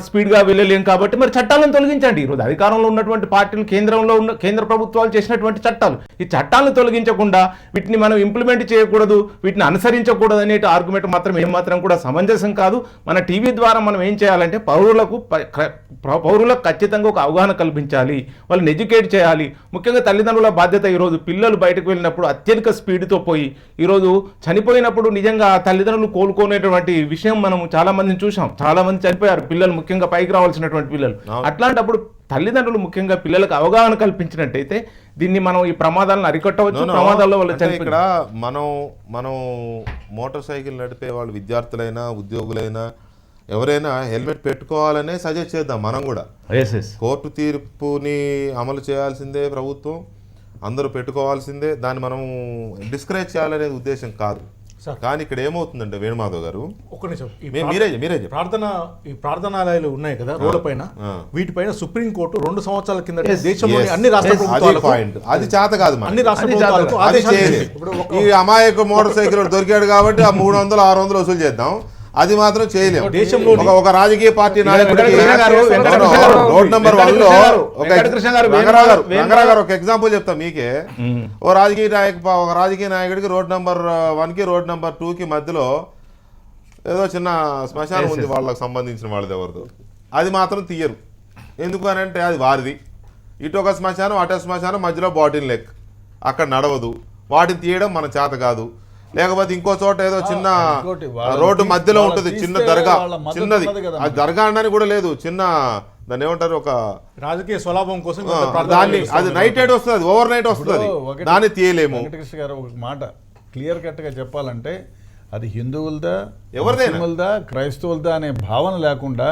స్పీడ్గా వెళ్ళలేం కాబట్టి మరి చట్టాలను తొలగించండి. ఈరోజు అధికారంలో ఉన్నటువంటి పార్టీలు కేంద్ర ప్రభుత్వాలు చేసినటువంటి చట్టాలు, ఈ చట్టాలను తొలగించకుండా వీటిని మనం ఇంప్లిమెంట్ చేయకూడదు, వీటిని అనుసరించకూడదు అనే ఆర్గ్యుమెంట్ మాత్రం ఏమాత్రం కూడా సమంజసం కాదు. మన టీవీ ద్వారా మనం ఏం చేయాలంటే పౌరులకు ఖచ్చితంగా ఒక అవగాహన కల్పించాలి, వాళ్ళని ఎడ్యుకేట్ చేయాలి. ముఖ్యంగా తల్లిదండ్రుల బాధ్యత. ఈరోజు పిల్లలు బయటకు వెళ్ళినప్పుడు అత్యధిక స్పీడ్తో పోయి ఈరోజు చనిపోయినప్పుడు నిజంగా తల్లిదండ్రులు కోలుకోనేటువంటి విషయం మనం చాలా మందిని చూసాం. చాలా మంది చనిపోయారు పిల్లలు, ముఖ్యంగా పైకి రావాల్సినటువంటి పిల్లలు. అట్లాంటప్పుడు తల్లిదండ్రులు ముఖ్యంగా పిల్లలకు అవగాహన కల్పించినట్టయితే దీన్ని మనం ఈ ప్రమాదాలను అరికట్టవచ్చు. ప్రమాదాల్లో వాళ్ళు ఇక్కడ మనం మోటార్ సైకిల్ నడిపే వాళ్ళు విద్యార్థులైనా ఉద్యోగులైనా ఎవరైనా హెల్మెట్ పెట్టుకోవాలనే సజెస్ట్ చేద్దాం. మనం కూడా కోర్టు తీర్పుని అమలు చేయాల్సిందే ప్రభుత్వం, అందరూ పెట్టుకోవాల్సిందే, దాన్ని మనం డిస్కరేజ్ చేయాలనే ఉద్దేశం కాదు. కానీ ఇక్కడ ఏమవుతుందంటే వేణుమాధవ్ గారు ఒక నిమిషం, మీరే ప్రార్థనాలయాలు ఉన్నాయి కదా రోడ్ల పైన, వీటిపైన సుప్రీంకోర్టు 2 సంవత్సరాల కింద దేశంలోని అన్ని రాష్ట్ర ప్రభుత్వాలకు అది చేత కాదు, అన్ని రాష్ట్ర ప్రభుత్వాలకు ఆదేశాలు. ఈ అమాయక మోటార్ సైకిల్ దొరికాడు కాబట్టి ఆ 300-600 వసూలు చేద్దాం, అది మాత్రం చేయలేము. దేశంలో ఒక రాజకీయ పార్టీ నాయకుడికి రోడ్ నెంబర్ 1 లో రంగారావు ఒక ఎగ్జాంపుల్ చెప్తా మీకే. ఒక రాజకీయ నాయకుడికి రోడ్ నెంబర్ 1కి రోడ్ నెంబర్ 2కి మధ్యలో ఏదో చిన్న శ్మశానం ఉంది, వాళ్ళకి సంబంధించిన వాళ్ళది ఎవరిదో, అది మాత్రం తీయరు. ఎందుకు అని అంటే అది వారిది. ఇటు ఒక శ్మశానం, అటు శ్మశానం, మధ్యలో బాటిల్ నెక్, అక్కడ నడవదు, వాటిని తీయడం మన చేత కాదు. లేకపోతే ఇంకో చోట ఏదో చిన్న రోడ్డు మధ్యలో ఉంటుంది చిన్న దర్గా, చిన్నది, అది దర్గా అనడానికి కూడా లేదు, చిన్న దాన్ని ఏమంటారు ఒక రాజకీయ స్వలాభం కోసం దాన్ని, అది నైట్ రైడ్ వస్తుంది, ఓవర్ నైట్ వస్తుంది, దాన్ని తీయలేము. వెంకటకృష్ణ గారు ఒక మాట క్లియర్ కట్గా చెప్పాలంటే అది హిందువులదా, ఎవరిదైనా. ముస్లింలదా, క్రైస్తవులదా అనే భావన లేకుండా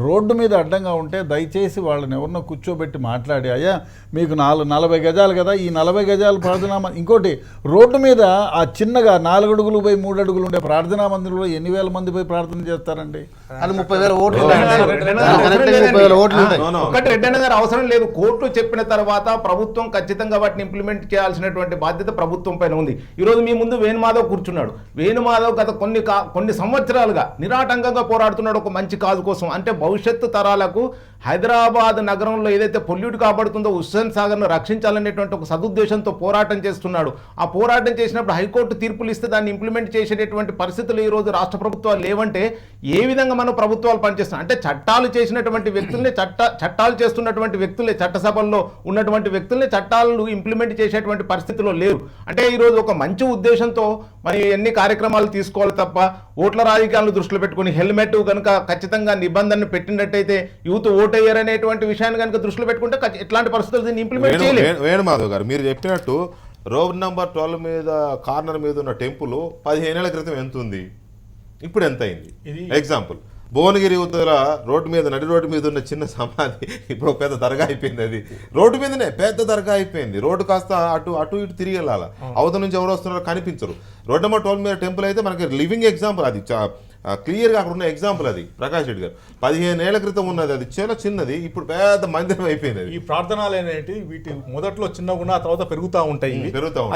రోడ్డు మీద అడ్డంగా ఉంటే దయచేసి వాళ్ళని ఎవరినో కూర్చోబెట్టి మాట్లాడి, అయ్యా మీకు 40 గజాలు కదా, ఈ 40 గజాలు ప్రార్థనా ఇంకోటి రోడ్డు మీద ఆ చిన్నగా 4 అడుగులు పోయి 3 అడుగులు ఉండే ప్రార్థనా మందిరంలో ఎన్ని వేల మంది పోయి ప్రార్థన చేస్తారండి? అది 30,000 ఓట్లు ఒకటి రెడ్డన్న గారు అవసరం లేదు. కోర్టు చెప్పిన తర్వాత ప్రభుత్వం ఖచ్చితంగా వాటిని ఇంప్లిమెంట్ చేయాల్సినటువంటి బాధ్యత ప్రభుత్వం పైన ఉంది. ఈరోజు మీ ముందు వేణుమాధవ్ కూర్చున్నాడు. వేణుమాధవ్ గత కొన్ని సంవత్సరాలుగా నిరాటంకంగా పోరాడుతున్నాడు ఒక మంచి కాజు కోసం. అంటే భవిష్యత్తు తరాలకు హైదరాబాద్ నగరంలో ఏదైతే పొల్యూట్ కాబడుతుందో హుస్సేన్ సాగర్ను రక్షించాలనేటువంటి ఒక సదుద్దేశంతో పోరాటం చేస్తున్నాడు. ఆ పోరాటం చేసినప్పుడు హైకోర్టు తీర్పులు ఇస్తే దాన్ని ఇంప్లిమెంట్ చేసేటటువంటి పరిస్థితులు ఈ రోజు రాష్ట్ర ప్రభుత్వాలు లేవంటే ఏ విధంగా మనం ప్రభుత్వాలు పనిచేస్తున్నాం అంటే చట్టాలు చేసినటువంటి వ్యక్తుల్ని చట్టాలు చేస్తున్నటువంటి వ్యక్తులే, చట్టసభల్లో ఉన్నటువంటి వ్యక్తుల్ని చట్టాలను ఇంప్లిమెంట్ చేసేటువంటి పరిస్థితిలో లేరు. అంటే ఈరోజు ఒక మంచి ఉద్దేశంతో మరి ఎన్ని కార్యక్రమాలు తీసుకోవాలి తప్ప ఓట్ల రాజకీయాలను దృష్టిలో పెట్టుకుని హెల్మెట్ కనుక ఖచ్చితంగా నిబంధనలు పెట్టినట్టయితే యూత్ ఓటయ్యారనేటువంటి విషయాన్ని కనుక దృష్టిలో పెట్టుకుంటే ఎట్లాంటి పరిస్థితులు దీన్ని ఇంప్లిమెంట్ చేయలేదు. వేణుమాధవ్ గారు మీరు చెప్పినట్టు రోడ్ నెంబర్ 12 మీద కార్నర్ మీద ఉన్న టెంపుల్ 15 ఏళ్ల క్రితం ఎంత ఉంది, ఇప్పుడు ఎంత అయింది? ఎగ్జాంపుల్ భువనగిరి ఉత్తర రోడ్డు మీద నడి రోడ్డు మీద ఉన్న చిన్న సమాధి ఇప్పుడు పెద్ద దర్గా అయిపోయింది. అది రోడ్డు మీదనే పెద్ద దర్గా అయిపోయింది. రోడ్డు కాస్త అటు ఇటు తిరిగి వెళ్ళాలి. అవతల నుంచి ఎవరు వస్తున్నారో కనిపించరు. రోడ్ నెంబర్ 12 మీద టెంపుల్ అయితే మనకి లివింగ్ ఎగ్జాంపుల్, అది క్లియర్గా అక్కడ ఉన్న ఎగ్జాంపుల్. అది ప్రకాష్ రెడ్డి గారు 15 ఏళ్ల క్రితం ఉన్నది, అది చాలా చిన్నది, ఇప్పుడు పెద్ద మందిరం అయిపోయింది. ఈ ప్రార్థనలు అనేవి వీటి మొదట్లో చిన్నగా ఉన్న తర్వాత పెరుగుతూ ఉంటాయి.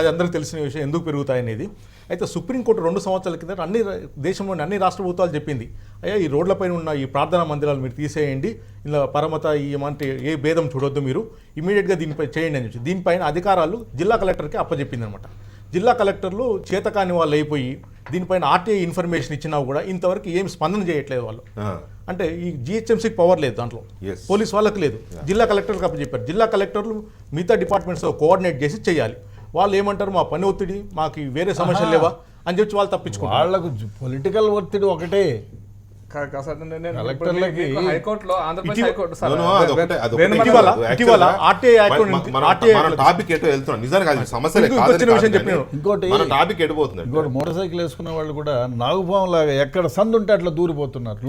అది అందరికీ తెలిసిన విషయం, ఎందుకు పెరుగుతాయి అనేది. అయితే సుప్రీంకోర్టు 2 సంవత్సరాల కింద దేశంలోని అన్ని రాష్ట్ర ప్రభుత్వాలు చెప్పింది, అయ్యా ఈ రోడ్లపైన ఉన్న ఈ ప్రార్థనా మందిరాలు మీరు తీసేయండి, ఇలా పరమత ఏమంటే ఏ భేదం చూడొద్దు, మీరు ఇమీడియట్గా దీనిపై చేయండి అని చెప్పి దీనిపైన అధికారాలు జిల్లా కలెక్టర్కి అప్పచెప్పింది అనమాట. జిల్లా కలెక్టర్లు చేతకాని వాళ్ళు అయిపోయి దీనిపైన ఆర్టీఐ ఇన్ఫర్మేషన్ ఇచ్చినా కూడా ఇంతవరకు ఏం స్పందన చేయట్లేదు వాళ్ళు. అంటే ఈ జిహెచ్ఎంసీకి పవర్ లేదు, దాంట్లో పోలీస్ వాళ్ళకి లేదు, జిల్లా కలెక్టర్కి అప్పచెప్పారు. జిల్లా కలెక్టర్లు మిగతా డిపార్ట్మెంట్స్తో కోఆర్డినేట్ చేసి చేయాలి. వాళ్ళు ఏమంటారు, మా పని ఒత్తిడి, మాకు వేరే సమస్యలు లేవా అని చెప్పి వాళ్ళు తప్పించుకుంటారు. వాళ్ళకు పొలిటికల్ ఒత్తిడి ఒకటే. హైకోర్టులో ఆంధ్రప్రదేశ్ హైకోర్టు ఇంకోటి మోటార్ సైకిల్ వేసుకున్న వాళ్ళు కూడా నాగుపాము లాగా ఎక్కడ సందు ఉంటే అట్లా దూరిపోతున్నారు.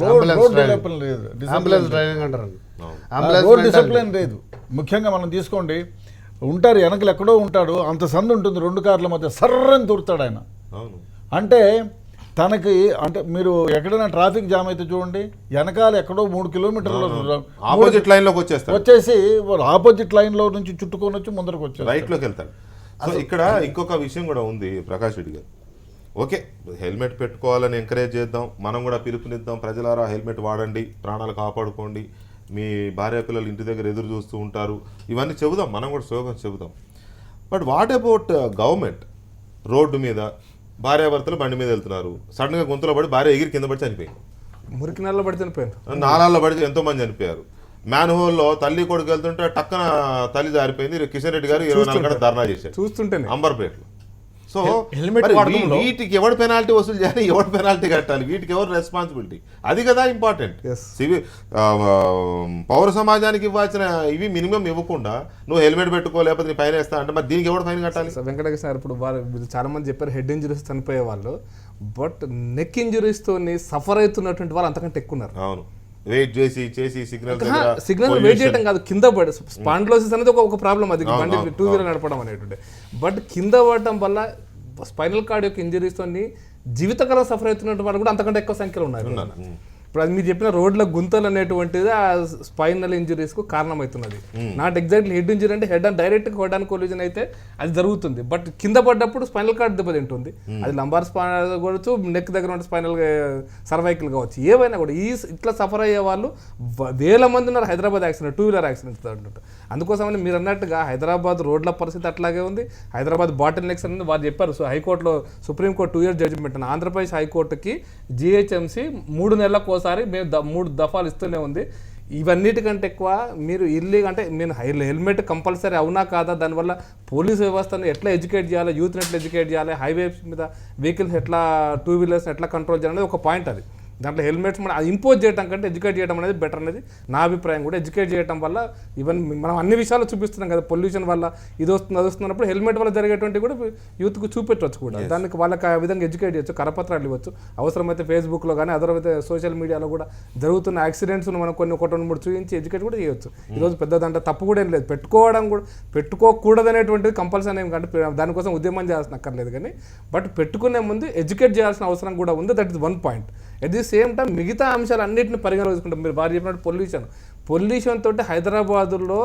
రోడ్ డిసిప్లిన్ లేదు. ముఖ్యంగా మనం తీసుకోండి, ఉంటారు వెనకలు ఎక్కడో ఉంటాడు, అంత సందు ఉంటుంది, 2 కార్ల మధ్య సర్రని దూరుతాడు ఆయన. అంటే తనకి అంటే మీరు ఎక్కడైనా ట్రాఫిక్ జామ్ అయితే చూడండి, వెనకాల ఎక్కడో 3 కిలోమీటర్లు ఆపోజిట్ లైన్ లోకి వచ్చేసి ఆపోజిట్ లైన్ లో నుంచి చుట్టుకొని వచ్చి ముందరకు వచ్చి రైట్ లోకి వెళ్తాడు. సో ఇక్కడ ఇంకొక విషయం కూడా ఉంది ప్రకాష్ రెడ్డి గారు. ఓకే, హెల్మెట్ పెట్టుకోవాలని ఎంకరేజ్ చేద్దాం, మనం కూడా పిలుపునిద్దాం, ప్రజలారా హెల్మెట్ వాడండి, ప్రాణాలు కాపాడుకోండి, మీ భార్య పిల్లలు ఇంటి దగ్గర ఎదురు చూస్తూ ఉంటారు, ఇవన్నీ చెబుదాం, మనం కూడా స్లోగన్ చెబుదాం. But what about government? Road మీద భార్యాభర్తలు బండి మీద వెళ్తున్నారు, సడన్గా గుంతలో పడి భార్య ఎగిరి కింద పడి చనిపోయింది, మురికి నెలలో పడి చనిపోయారు, నాలాల్లో పడి ఎంతో మంది చనిపోయారు. మ్యాన్ హోల్లో తల్లి కొడుకు వెళ్తుంటే టక్కన తల్లి జారిపోయింది. కిషన్ రెడ్డి గారు 24 గంటలు ధర్నా చేశారు చూస్తుంటే అంబర్పేటలో. సో హెల్మెట్ వీటికి ఎవరు పెనాల్టీ వసూలు చేయాలి, ఎవరు పెనాల్టీ కట్టాలి, వీటికి ఎవరు రెస్పాన్సిబిలిటీ, అది కదా ఇంపార్టెంట్. సివిల్ పౌర సమాజానికి ఇవ్వాల్సిన ఇవి మినిమం ఇవ్వకుండా నువ్వు హెల్మెట్ పెట్టుకో లేకపోతే నీ ఫైన్ వేస్తా అంటే మరి దీనికి ఎవరు ఫైన్ కట్టాలి? వెంకటేశ్వర గారు ఇప్పుడు వారు చాలా మంది చెప్పారు హెడ్ ఇంజరీస్ చనిపోయే వాళ్ళు, బట్ నెక్ ఇంజరీస్ తో సఫర్ అవుతున్నటువంటి వాళ్ళు అంతకంటే ఎక్కువ ఉన్నారు. అవును, వెయిట్ చేసి సిగ్నల్ వెయిట్ చేయడం కాదు, కింద పడి స్పాండిలోసిస్ అనేది ఒక ప్రాబ్లం, అది బండి 2 వీలర్ నడపడం అనేటువంటి. బట్ కింద పడటం వల్ల స్పైనల్ కార్డ్ యొక్క ఇంజరీస్తో జీవితకాలం సఫర్ అవుతున్నటువంటి వాళ్ళు కూడా అంతకంటే ఎక్కువ సంఖ్యలో ఉన్నారు. ఇప్పుడు అది మీరు చెప్పిన రోడ్ల గుంతలు అనేటువంటిది ఆ స్పైనల్ ఇంజరీస్ కు కారణమవుతున్నది. నాట్ ఎగ్జాక్ట్లీ హెడ్ ఇంజరీ, అంటే head and direct head and collision అయితే అది జరుగుతుంది, బట్ కింద పడ్డప్పుడు స్పైనల్ కార్డ్ దెబ్బతింటుంది. అది లంబార్ స్పైనల్ కావచ్చు, నెక్ దగ్గర ఉంటే స్పైనల్ సర్వైకల్ కావచ్చు, ఏవైనా కూడా ఇట్లా సఫర్ అయ్యే వాళ్ళు వేల మంది ఉన్నారు హైదరాబాద్ యాక్సిడెంట్, 2 వీలర్ యాక్సిడెంట్స్ అంటుంటారు. అందుకోసమని మీరు అన్నట్టుగా హైదరాబాద్ రోడ్ల పరిస్థితి అట్లాగే ఉంది. హైదరాబాద్ బాటిల్ నెక్స్ అనేది వారు చెప్పారు. సో హైకోర్టులో సుప్రీంకోర్టు 2 ఇయర్ జడ్జిమెంట్ అని ఆంధ్రప్రదేశ్ హైకోర్టుకి జిహెచ్ఎంసీ 3 నెలలకు మేము 3 దఫాలు ఇస్తూనే ఉంది. ఇవన్నిటికంటే ఎక్కువ మీరు అంటే నేను హెల్మెట్ కంపల్సరీ అవునా కాదా, దానివల్ల పోలీస్ వ్యవస్థను ఎట్లా ఎడ్యుకేట్ చేయాలి, యూత్ని ఎట్లా ఎడ్యుకేట్ చేయాలి, హైవేస్ మీద వెహికల్స్ ఎట్లా 2 వీలర్స్ ఎట్లా కంట్రోల్ చేయాలనేది ఒక పాయింట్. అది దాంట్లో హెల్మెట్స్ మనం ఇంపోజ్ చేయడం కంటే ఎడ్యుకేట్ చేయడం అనేది బెటర్ అనేది నా అభిప్రాయం కూడా. ఎడ్యుకేట్ చేయడం వల్ల ఈవెన్ మనం అన్ని విషయాలు చూపిస్తున్నాం కదా, పొల్యూషన్ వల్ల ఇది వస్తుంది అది వస్తున్నప్పుడు హెల్మెట్ వల్ల జరిగేటువంటి కూడా యూత్కు చూపెట్టవచ్చు కూడా. దానికి వాళ్ళకి ఆ విధంగా ఎడ్యుకేట్ చేయొచ్చు, కరపత్రాలు ఇవ్వచ్చు, అవసరమైతే ఫేస్బుక్లో కానీ అదర్వైతే సోషల్ మీడియాలో కూడా జరుగుతున్న యాక్సిడెంట్స్ను మనం కొన్ని 1-2-3 చూపించి ఎడ్యుకేట్ కూడా చేయొచ్చు. ఈరోజు పెద్ద దాంట్లో తప్పు కూడా ఏం లేదు, పెట్టుకోవడం కూడా పెట్టుకోకూడదు అనేటువంటిది కంపల్సరీ ఏం కంటే దానికోసం ఉద్యమం చేయాల్సిన అక్కర్లేదు. కానీ బట్ పెట్టుకునే ముందు ఎడ్యుకేట్ చేయాల్సిన అవసరం కూడా ఉంది. That is one point. At the same time మిగతా అంశాలు అన్నింటిని పరిగణలో తీసుకుంటాం. మీరు వారు చెప్పినట్టు పొల్యూషన్ తోటి హైదరాబాదులో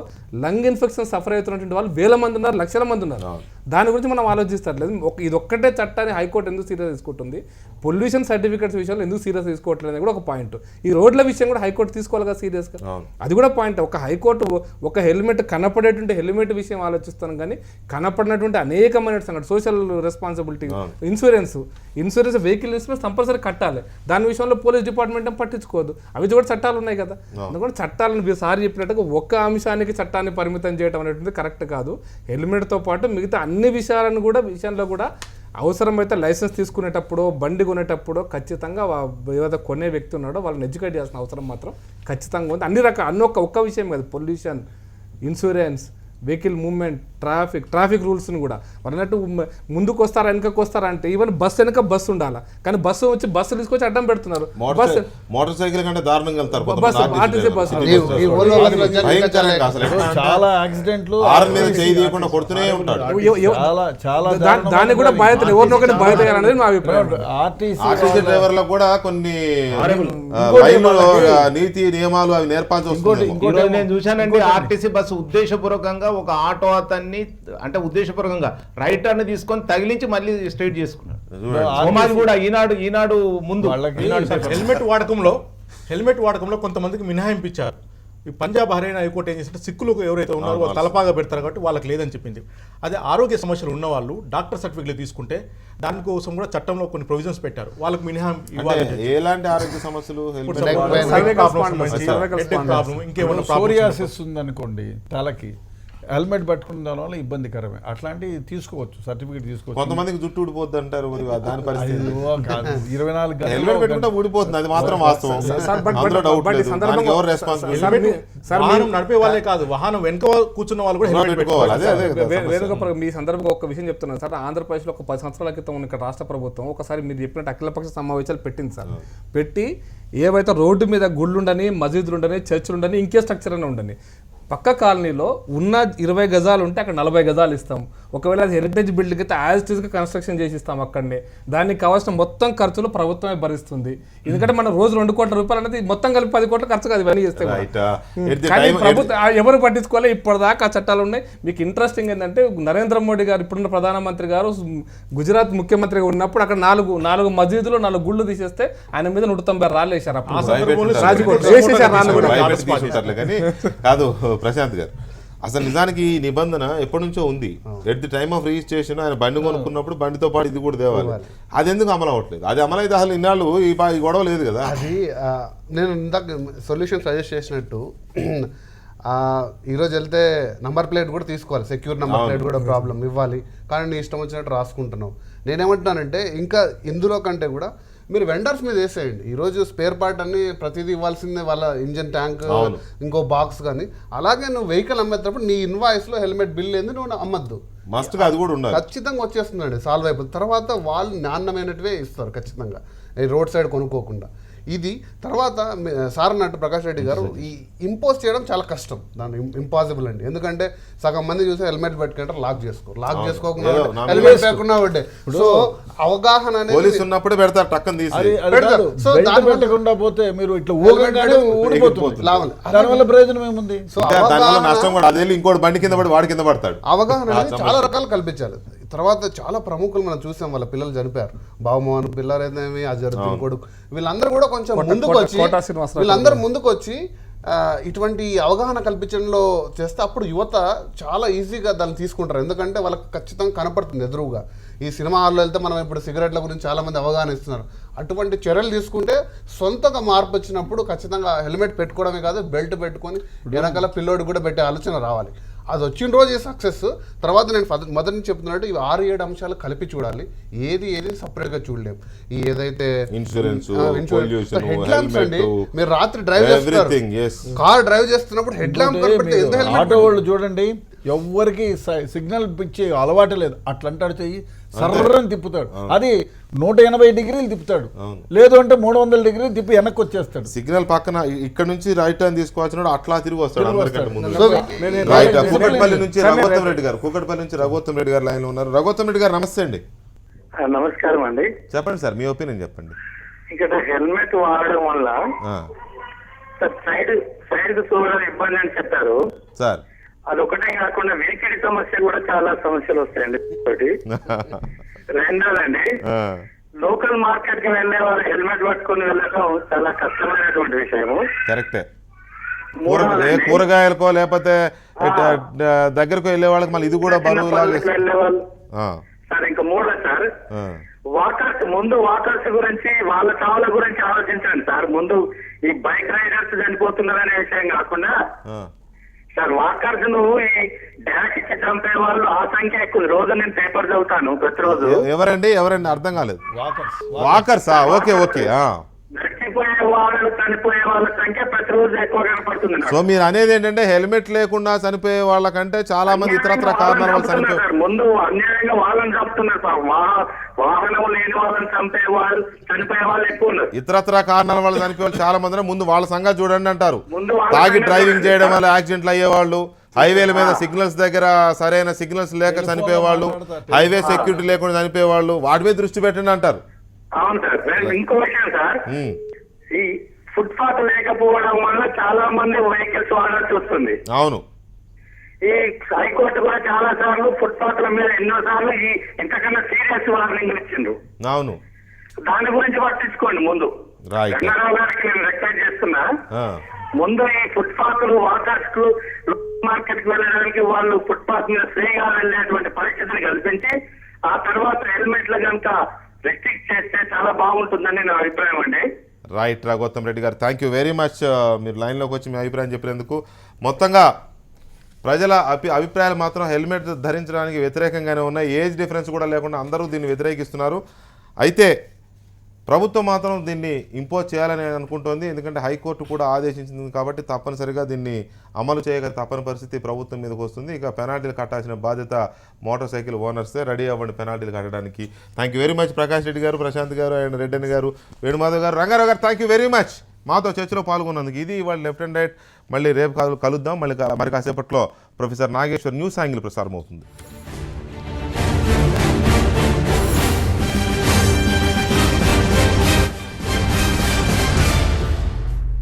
లంగ్ ఇన్ఫెక్షన్ సఫర్ అవుతున్నటువంటి వాళ్ళు వేల మంది ఉన్నారు, లక్షల మంది ఉన్నారు. దాని గురించి మనం ఆలోచిస్తట్లేదు. ఇది ఒక్కటే చట్టాన్ని హైకోర్టు ఎందుకు సీరియస్ తీసుకుంటుంది, పొల్యూషన్ సర్టిఫికేట్స్ విషయంలో ఎందుకు సీరియస్ తీసుకోవట్లేదు అనేది కూడా ఒక పాయింట్. ఈ రోడ్ల విషయం కూడా హైకోర్టు తీసుకోవాలి కదా సీరియస్గా, అది కూడా పాయింట్. ఒక హైకోర్టు ఒక హెల్మెట్ కనపడేటువంటి హెల్మెట్ విషయం ఆలోచిస్తాను, కానీ కనపడినటువంటి అనేకమైన సంగతి social responsibility, insurance vehicle insurance compulsory కట్టాలి. దాని విషయంలో పోలీస్ డిపార్ట్మెంట్ పట్టించుకోదు. అవి కూడా చట్టాలు ఉన్నాయి కదా. అందుకని చట్టాలను సార్ చెప్పినట్టుగా ఒక్క అంశానికి చట్టాన్ని పరిమితం చేయడం అనేటువంటి కరెక్ట్ కాదు. హెల్మెట్తో పాటు మిగతా అన్ని విషయంలో కూడా అవసరమైతే లైసెన్స్ తీసుకునేటప్పుడు, బండి కొనేటప్పుడు ఖచ్చితంగా ఏదైతే కొనే వ్యక్తి ఉన్నాడో వాళ్ళని ఎడ్యుకేట్ చేయాల్సిన అవసరం మాత్రం ఖచ్చితంగా ఉంది. అన్ని ఒక్క విషయం కాదు, pollution, insurance, vehicle movement, traffic రూల్స్ని కూడా అన్నట్టు ముందుకు వస్తారా వెనకకు వస్తారా అంటే ఈవెన్ బస్సు వెనక బస్సు ఉండాలి, కానీ బస్సు తీసుకొచ్చి అడ్డం పెడుతున్నారు. మోటార్ సైకిల్ కంటే దారుణంగా ఆర్టీసీ బస్సు చాలా యాక్సిడెంట్లు దాన్ని కూడా బాధ్యత ఎవరినొకటి బాధ్యత అనేది మా అభిప్రాయం. ఆర్టీసీ డ్రైవర్లకు కూడా కొన్ని నీతి నియమాలు అవి నేర్పాల్సి వస్తుంది. నేను చూశానండి, ఆర్టీసీ బస్సు ఉద్దేశపూర్వకంగా ఒక ఆటో అతన్ని అంటే ఉద్దేశపూర్వకంగా రైట్ టర్న్ తీసుకొని తగిలించి మళ్ళీ స్ట్రైట్ చేసుకున్నాడు. సమాజ్ కూడా ఈనాడు ముందు హెల్మెట్ వాడకంలో కొంతమందికి మినహాయింపు ఇచ్చారు. ఈ పంజాబ్ హర్యానా హైకోర్టు ఏం చేసింటే సిక్కులు ఎవరైతే ఉన్నారో వాళ్ళు తలపాగా పెడతారు కాబట్టి వాళ్ళకి లేదని చెప్పింది. అదే ఆరోగ్య సమస్యలు ఉన్న వాళ్ళు డాక్టర్ సర్టిఫికేట్ తీసుకుంటే దానికోసం కూడా చట్టంలో కొన్ని ప్రొవిజన్స్ పెట్టారు, వాళ్ళకి మినహాయింపు ఇవ్వాలి. ఎలాంటి ఆరోగ్య సమస్యలు? సోరియాసిస్ ఉందనుకోండి తలకి, హెల్మెట్ పట్టుకున్న దానివల్ల ఇబ్బందికరమే. అట్లాంటివి తీసుకోవచ్చు, సర్టిఫికేట్ తీసుకోవచ్చు. కొంతమందికి జుట్టు ఊడిపోద్ది అంటారు, దాని పరిస్థితి 24 హెల్మెట్ పెట్టుకుంటే ఊడిపోతుంది, అది మాత్రం వాస్తవం. వాహనం నడిపే వాళ్ళే కాదు, వాహనం వెనుక కూర్చున్న వాళ్ళు కూడా హెల్మెట్ పెట్టుకోవాలి. మీ సందర్భంగా ఒక విషయం చెప్తున్నాను సార్. ఆంధ్రప్రదేశ్లో ఒక 10 సంవత్సరాల క్రితం ఇక్కడ రాష్ట్ర ప్రభుత్వం ఒకసారి మీరు చెప్పినట్టు అఖిలపక్ష సమావేశాలు పెట్టింది సార్. పెట్టి ఏవైతే రోడ్డు మీద గుళ్ళుండని, మసీదులుండని, చర్చిలుండని, ఇంకే స్ట్రక్చర్ అని ఉండని, పక్క కాలనీలో ఉన్న 20 గజాలు ఉంటే అక్కడ 40 గజాలు ఇస్తాం. ఒకవేళ అది హెరిటేజ్ బిల్డింగ్ అయితే యాజ్ ఇట్ ఈస్గా కన్స్ట్రక్షన్ చేసి ఇస్తాం. అక్కడనే దానికి కావాల్సిన మొత్తం ఖర్చులు ప్రభుత్వమే భరిస్తుంది. ఎందుకంటే మనం రోజు 2 కోట్ల రూపాయలు అనేది మొత్తం కలిపి 10 కోట్ల ఖర్చు కాదు ఇవన్నీ చేస్తే. కానీ ప్రభుత్వం ఎవరు పట్టించుకోవాలి, ఇప్పటిదాకా ఆ చట్టాలు ఉన్నాయి. మీకు ఇంట్రెస్టింగ్ ఏంటంటే నరేంద్ర మోడీ గారు ఇప్పుడున్న ప్రధానమంత్రి గారు గుజరాత్ ముఖ్యమంత్రిగా ఉన్నప్పుడు అక్కడ 4 మసీదులు 4 గుళ్ళు తీసేస్తే ఆయన మీద 190 రాళ్ళు వేశారు. కాదు ప్రశాంత్ గారు, అసలు నిజానికి ఈ నిబంధన ఎప్పటి నుంచో ఉంది. At the time of registration ఆయన బండి కొనుక్కున్నప్పుడు బండితో పాటు ఇది కూడా తేవాలి. అది ఎందుకు అమలు అవ్వట్లేదు? అది అమలు అయితే అసలు ఇన్నాళ్ళు ఈ గొడవ లేదు కదా. అది నేను ఇందాక సొల్యూషన్ సజెస్ట్ చేసినట్టు ఈరోజు వెళ్తే నంబర్ ప్లేట్ కూడా తీసుకోవాలి, సెక్యూర్ నంబర్ ప్లేట్ కూడా ప్రాబ్లం ఇవ్వాలి, కానీ నీ ఇష్టం వచ్చినట్టు రాసుకుంటున్నావు. నేనేమంటున్నానంటే ఇంకా ఇందులో కంటే కూడా మీరు వెండర్స్ మీద వేసేయండి. ఈరోజు స్పేర్ పార్ట్ అన్ని ప్రతిదీ ఇవ్వాల్సిందే, వాళ్ళ ఇంజన్ ట్యాంక్, ఇంకో బాక్స్ కానీ. అలాగే నువ్వు వెహికల్ అమ్మేటప్పుడు నీ ఇన్వాయిస్లో హెల్మెట్ బిల్ ఏంది నువ్వు అమ్మద్దు, అది కూడా ఉండాలి. ఖచ్చితంగా వచ్చేస్తుందండి, సాల్వ్ అయిపోతుంది. తర్వాత వాళ్ళు నాణ్యమైనటివే ఇస్తారు ఖచ్చితంగా, రోడ్ సైడ్ కొనుక్కోకుండా. ఇది తర్వాత సార్ అన్నట్టు ప్రకాష్ రెడ్డి గారు ఈ ఇంపోజ్ చేయడం చాలా కష్టం, దాన్ని ఇంపాసిబుల్ అండి. ఎందుకంటే సగం మంది చూసి హెల్మెట్ పెట్టుకుంటారు, లాక్ చేసుకోకుండా హెల్మెట్ లేకుండా ఉండే. సో అవగాహన అనేది ఉన్నప్పుడే పెడతారు, టక్కన తీసి పెట్టకుండా పోతే మీరు ఇట్లా ఊడిపోతుంది. దానివల్ల ప్రయోజనం ఏముంది? సో నష్టం కూడా అదే, ఇంకోటి బండి కింద పడి వాడి కింద పడతాడు. అవగాహన అనేది చాలా రకాలు కల్పించాలి. తర్వాత చాలా ప్రముఖులు మనం చూసాం, వాళ్ళ పిల్లలు చనిపోయారు. బాబుమోహన్ పిల్లలు ఏదేమి, అజరుద్దీన్ కొడుకు, వీళ్ళందరూ కూడా కొంచెం ముందుకు వచ్చి ఇటువంటి అవగాహన కల్పించడంలో చేస్తే అప్పుడు యువత చాలా ఈజీగా దాన్ని తీసుకుంటారు. ఎందుకంటే వాళ్ళకి ఖచ్చితంగా కనపడుతుంది ఎదురుగా. ఈ సినిమా హాల్లో వెళ్తే మనం ఇప్పుడు సిగరెట్ల గురించి చాలా మంది అవగాహన ఇస్తున్నారు. అటువంటి చర్యలు తీసుకుంటే సొంతంగా మార్పు వచ్చినప్పుడు ఖచ్చితంగా హెల్మెట్ పెట్టుకోవడమే కాదు, బెల్ట్ పెట్టుకొని వెనకాల పిల్లోడు కూడా పెట్టే ఆలోచన రావాలి. అది వచ్చిన రోజు సక్సెస్. తర్వాత నేను మొదటి నుంచి చెప్తున్నట్టు ఇవి 6-7 అంశాలు కలిపి చూడాలి. ఏది సపరేట్గా చూడలేము. ఈ ఏదైతే ఇన్సూరెన్స్ హెడ్ ల్యాంప్స్ అండి, మీరు రాత్రి డ్రైవ్ చేస్తారు, కార్ డ్రైవ్ చేస్తున్నప్పుడు హెడ్ ల్యాంప్ కనపడితే ఎంత హెల్మెట్. ఆటో వాళ్ళు చూడండి, ఎవ్వరికి సిగ్నల్ పిచ్చే అలవాటు లేదు. అట్లా అంటాడు చెయ్యి సర్రని తిప్పుతాడు, అది 180 డిగ్రీలు తిప్పుతాడు, లేదు అంటే 300 డిగ్రీలు తిప్పి వెనక్కి వచ్చేస్తాడు. సిగ్నల్ పక్కన ఇక్కడ నుంచి రైట్ టర్న్ తీసుకోవాల్సిన అట్లా తిరిగి వస్తాడు అందరికంటే ముందు. రైట్ కూకట్పల్లి నుంచి రఘోత్తమ్ రెడ్డి గారు లైన్ లో ఉన్నారు. రఘోత్తమ్ రెడ్డి గారు నమస్తే అండి. నమస్కారం అండి. చెప్పండి సార్, మీ ఒపీనియన్ చెప్పండి. ఇక్కడ హెల్మెట్ వాడడం వల్ల సైడ్ చూడడం ఇబ్బంది అని చెప్పారు సార్. అదొకటే కాకుండా వెహికల్ సమస్య కూడా చాలా సమస్యలు వస్తాయండి. ఒకటి రెండోదండి, లోకల్ మార్కెట్ కి వెళ్ళే వాళ్ళు హెల్మెట్ పట్టుకుని వెళ్ళడం చాలా కష్టమైనటువంటి విషయము. కరెక్టే. కూరగాయలకో లేకపోతే దగ్గరకు వెళ్ళే వాళ్ళకి మళ్ళీ ఇది కూడా బరువు వెళ్ళే వాళ్ళు సార్. ఇంకా మూడో సార్, వాకర్స్ గురించి వాళ్ళ చావుల గురించి ఆలోచించండి సార్. ముందు ఈ బైక్ రైడర్స్ చనిపోతున్నారనే విషయం కాకుండా సార్, వాకర్స్ ను ఈ డాష్ ఇచ్చి చంపే వాళ్ళు ఆ సంఖ్య ఎక్కువ. రోజు నేను పేపర్ చదువుతాను ప్రతిరోజు. ఎవరండి అర్థం కాలేదు. వాకర్సా? ఓకే. చనిపోయే వాళ్ళ సంఖ్య ప్రతిరోజు ఎక్కువ కనపడుతుంది. సో మీరు అనేది ఏంటంటే హెల్మెట్ లేకుండా చనిపోయే వాళ్ళకంటే చాలా మంది ఇతరత్ర కారణాల వల్ల చనిపోయారు. ముందు అన్యాయంగా వాళ్ళని చంపుతున్నారు సార్. వాహనం లేని వాళ్ళని చంపే వాళ్ళు చనిపోయే వాళ్ళు ఎక్కువ ఉన్నారు. ఇతరత్ర కారణాల వల్ల చనిపోయే వాళ్ళు చాలా మంది. ముందు వాళ్ళ సంగతి చూడండి అంటారు. తాగి డ్రైవింగ్ చేయడం వల్ల యాక్సిడెంట్లు అయ్యేవాళ్ళు, హైవేల మీద సిగ్నల్స్ దగ్గర సరైన సిగ్నల్స్ లేక చనిపోయేవాళ్ళు, హైవే సెక్యూరిటీ లేకుండా చనిపోయేవాళ్ళు, వాటి మీద దృష్టి పెట్టండి అంటారు. అవును సార్. ఇంకో విషయం సార్, ఈ ఫుట్పాత్ లేకపోవడం వల్ల చాలా మంది వెహికల్స్ వాడాల్సి వస్తుంది. అవును. ఈ హైకోర్టు కూడా చాలా సార్లు ఫుట్పాత్ల మీద ఎన్నో సార్లు ఈ ఇంతకన్నా సీరియస్ వార్నింగ్ ఇచ్చిండ్రు. అవును. దాని గురించి పట్టించుకోండి ముందు. రంగారావు గారికి నేను రిక్వెస్ట్ చేస్తున్నా, ముందు ఈ ఫుట్పాత్లు వాకర్స్ మార్కెట్ కి వెళ్ళడానికి వాళ్ళు ఫుట్పాత్ మీద ఫ్రీగా వెళ్ళేటువంటి పరిస్థితిని కల్పించి ఆ తర్వాత హెల్మెట్లు కనుక రెస్ట్రిక్ట్ చేస్తే చాలా బాగుంటుందని నా అభిప్రాయం అండి. రైట్ రఘోత్తమ్ రెడ్డి గారు, థ్యాంక్ యూ వెరీ మచ్. మీరు లైన్లోకి వచ్చి మీ అభిప్రాయం చెప్పినందుకు. మొత్తంగా ప్రజల అభిప్రాయాలు మాత్రం హెల్మెట్ ధరించడానికి వ్యతిరేకంగానే ఉన్నాయి. ఏజ్ డిఫరెన్స్ కూడా లేకుండా అందరూ దీన్ని వ్యతిరేకిస్తున్నారు. అయితే ప్రభుత్వం మాత్రం దీన్ని ఇంపోజ్ చేయాలని అనుకుంటోంది. ఎందుకంటే హైకోర్టు కూడా ఆదేశించింది కాబట్టి తప్పనిసరిగా దీన్ని అమలు చేయక తప్పని పరిస్థితి ప్రభుత్వం మీదకి వస్తుంది. ఇక పెనాల్టీలు కట్టాల్సిన బాధ్యత మోటార్ సైకిల్ ఓనర్సే. రెడీ అవ్వండి పెనాల్టీలు కట్టడానికి. Thank you very much Prakash Reddy గారు, ప్రశాంత్ గారు, అండ్ రెడ్డి గారు, వేణుమాధవ్ గారు, రంగారావు గారు, థ్యాంక్ యూ వెరీ మచ్ మాతో చర్చలో పాల్గొన్నందుకు. ఇది ఇవాళ లెఫ్ట్ అండ్ రైట్. మళ్ళీ రేపు కలుద్దాం. మరి కాసేపట్లో ప్రొఫెసర్ నాగేశ్వర్ న్యూస్ యాంగిల్ ప్రసారం అవుతుంది.